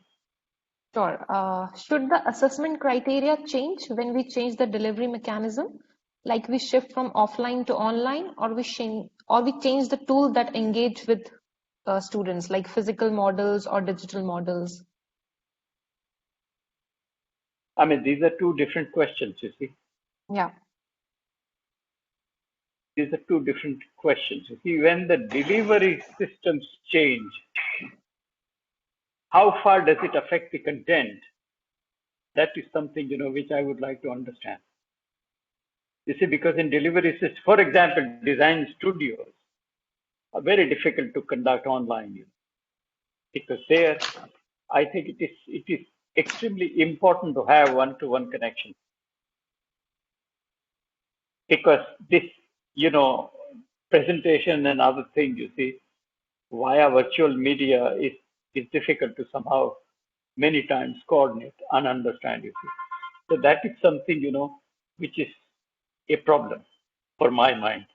Sure. Should the assessment criteria change when we change the delivery mechanism? Like we shift from offline to online, or we change the tool that engage with students, like physical models or digital models? I mean, these are two different questions, you see. Yeah. These are two different questions. You see, when the delivery systems change, how far does it affect the content? That is something, which I would like to understand. You see, because in delivery systems, for example, design studios are very difficult to conduct online, because there, I think it is extremely important to have one-to-one connection. Because this, presentation and other things, you see, via virtual media is difficult to somehow many times coordinate and understand, you see. So that is something, which is a problem for my mind.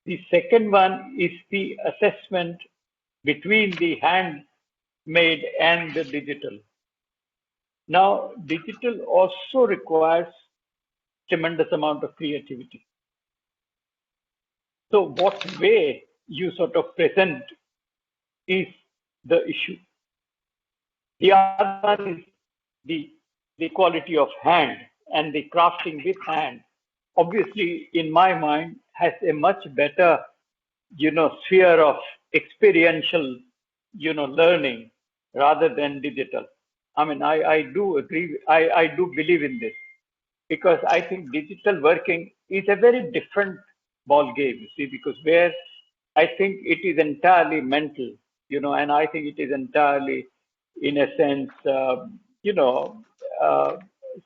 The second one is the assessment between the handmade and the digital. Now, digital also requires tremendous amount of creativity. So what way you sort of present is the issue. The other one is the quality of hand and the crafting with hand. Obviously, in my mind, has a much better, sphere of experiential, learning rather than digital. I mean, I do agree. I do believe in this, because I think digital working is a very different ball game, you see, because where I think it is entirely mental, and I think it is entirely, in a sense, uh,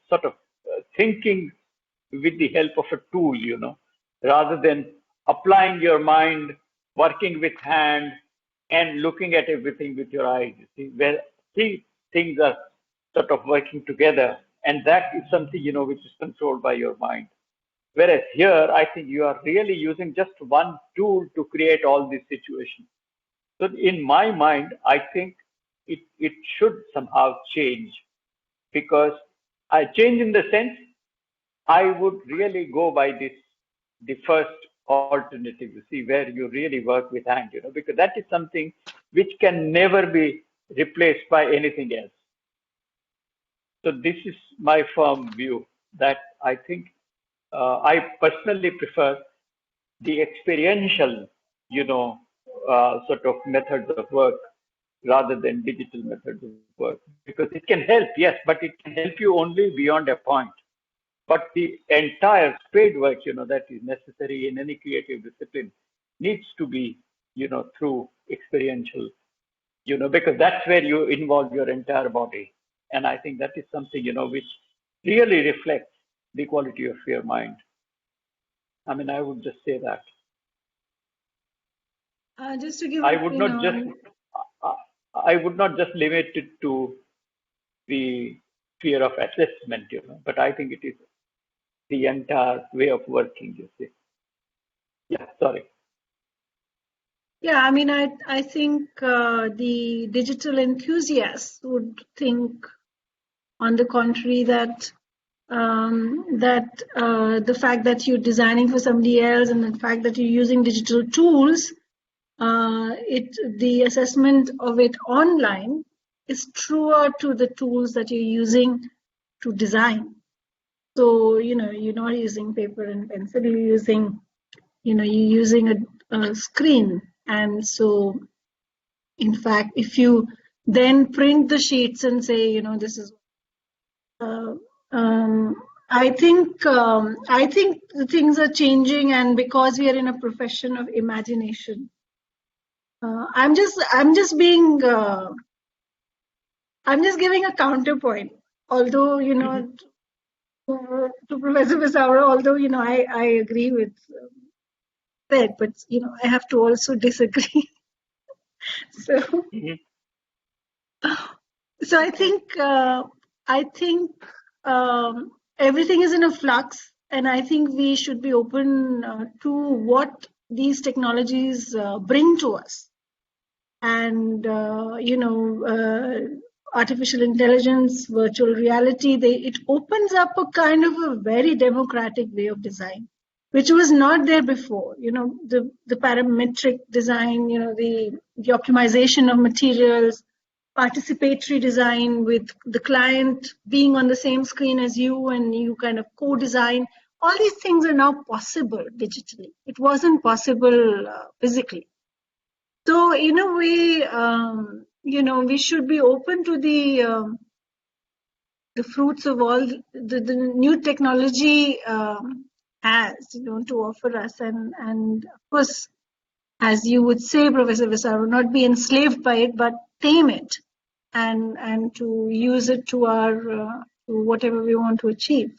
sort of thinking with the help of a tool, rather than applying your mind, working with hand, and looking at everything with your eyes. You see, where three things are sort of working together, and that is something, which is controlled by your mind. Whereas here, I think you are really using just one tool to create all these situations. So in my mind, I think it should somehow change, because I change in the sense I would really go by the first alternative, you see, where you really work with hand, because that is something which can never be replaced by anything else. So this is my firm view, that I think I personally prefer the experiential, sort of methods of work rather than digital methods of work, because it can help, yes, but it can help you only beyond a point. But the entire spade work, that is necessary in any creative discipline needs to be, through experiential, because that's where you involve your entire body. And I think that is something, which really reflects the quality of your mind. I mean, I would just say that. Just to give, I would not just, I would not just limit it to the sphere of assessment, but I think it is the entire way of working, you see. Yeah, sorry. Yeah, I mean, I think the digital enthusiasts would think, on the contrary, that the fact that you're designing for somebody else and the fact that you're using digital tools, the assessment of it online is truer to the tools that you're using to design. So, you're not using paper and pencil, you're using a screen. And so, in fact, if you then print the sheets and say, this is, I think the things are changing, and because we are in a profession of imagination, I'm just giving a counterpoint. Although, to Professor Visaura, although, I agree with that, but, I have to also disagree. So, so I think everything is in a flux, and I think we should be open to what these technologies bring to us. And artificial intelligence, virtual reality, it opens up a kind of a very democratic way of design, which was not there before. The parametric design, the optimization of materials, participatory design with the client being on the same screen as you, and you kind of co-design. All these things are now possible digitally. It wasn't possible physically. So in a way, we should be open to the fruits of all the new technology has, to offer us, and of course, as you would say, Professor Visaru, not be enslaved by it, but tame it, and to use it to our to whatever we want to achieve.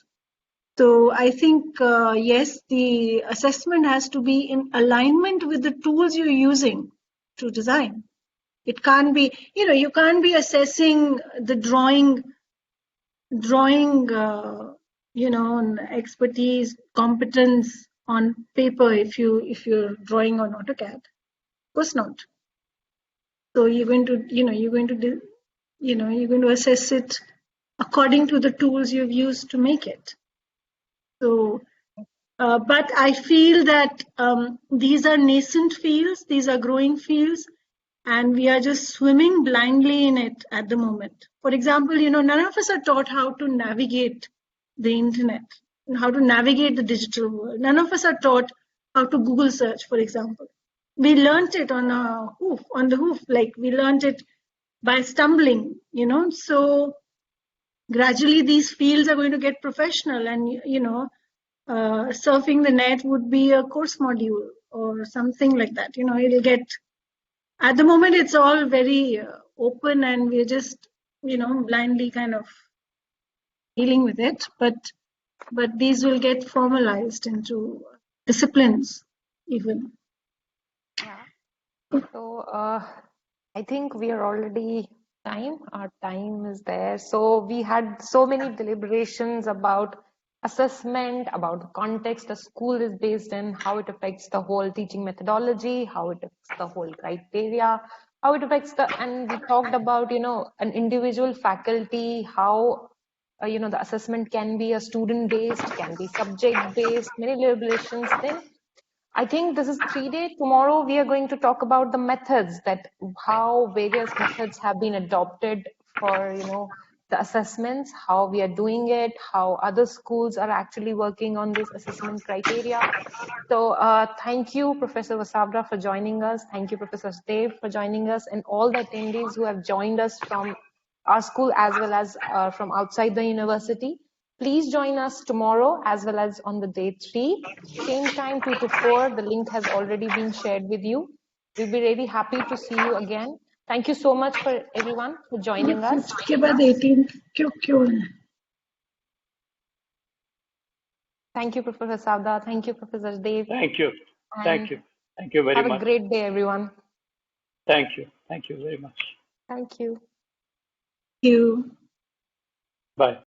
So I think yes, the assessment has to be in alignment with the tools you're using to design. It can't be, you can't be assessing the drawing, expertise, competence on paper if you're drawing on AutoCAD. Of course not. So you're going to assess it according to the tools you've used to make it. So, but I feel that these are nascent fields, these are growing fields, and we are just swimming blindly in it at the moment. For example, none of us are taught how to navigate the internet, how to navigate the digital world. None of us are taught how to Google search, for example. We learned it on the hoof, like we learned it by stumbling, So gradually these fields are going to get professional, and, surfing the net would be a course module or something like that. It'll get, at the moment, it's all very open, and we're just, blindly kind of dealing with it. But these will get formalized into disciplines, even. Yeah. So I think we are already time. Our time is there. So we had so many deliberations about assessment, about the context a school is based in, how it affects the whole teaching methodology, how it affects the whole criteria, how it affects and we talked about, an individual faculty, how, the assessment can be a student based, can be subject based, many deliberations. Then I think this is 3 day. Tomorrow we are going to talk about the methods, that how various methods have been adopted for, the assessments, how we are doing it, how other schools are actually working on this assessment criteria. So thank you, Professor Vasavda, for joining us. Thank you, Professor Dev, for joining us, and all the attendees who have joined us from our school as well as from outside the university. Please join us tomorrow as well as on the day 3. Same time, 2 to 4. The link has already been shared with you. We'll be really happy to see you again. Thank you so much for everyone for joining us. उसके बाद 18 क्यों है? Thank you, Professor Savda. Thank you, Professor Dev. Thank you. And Thank you. Thank you very much. have a great day, everyone. Thank you. Thank you very much. Thank you. You. Bye.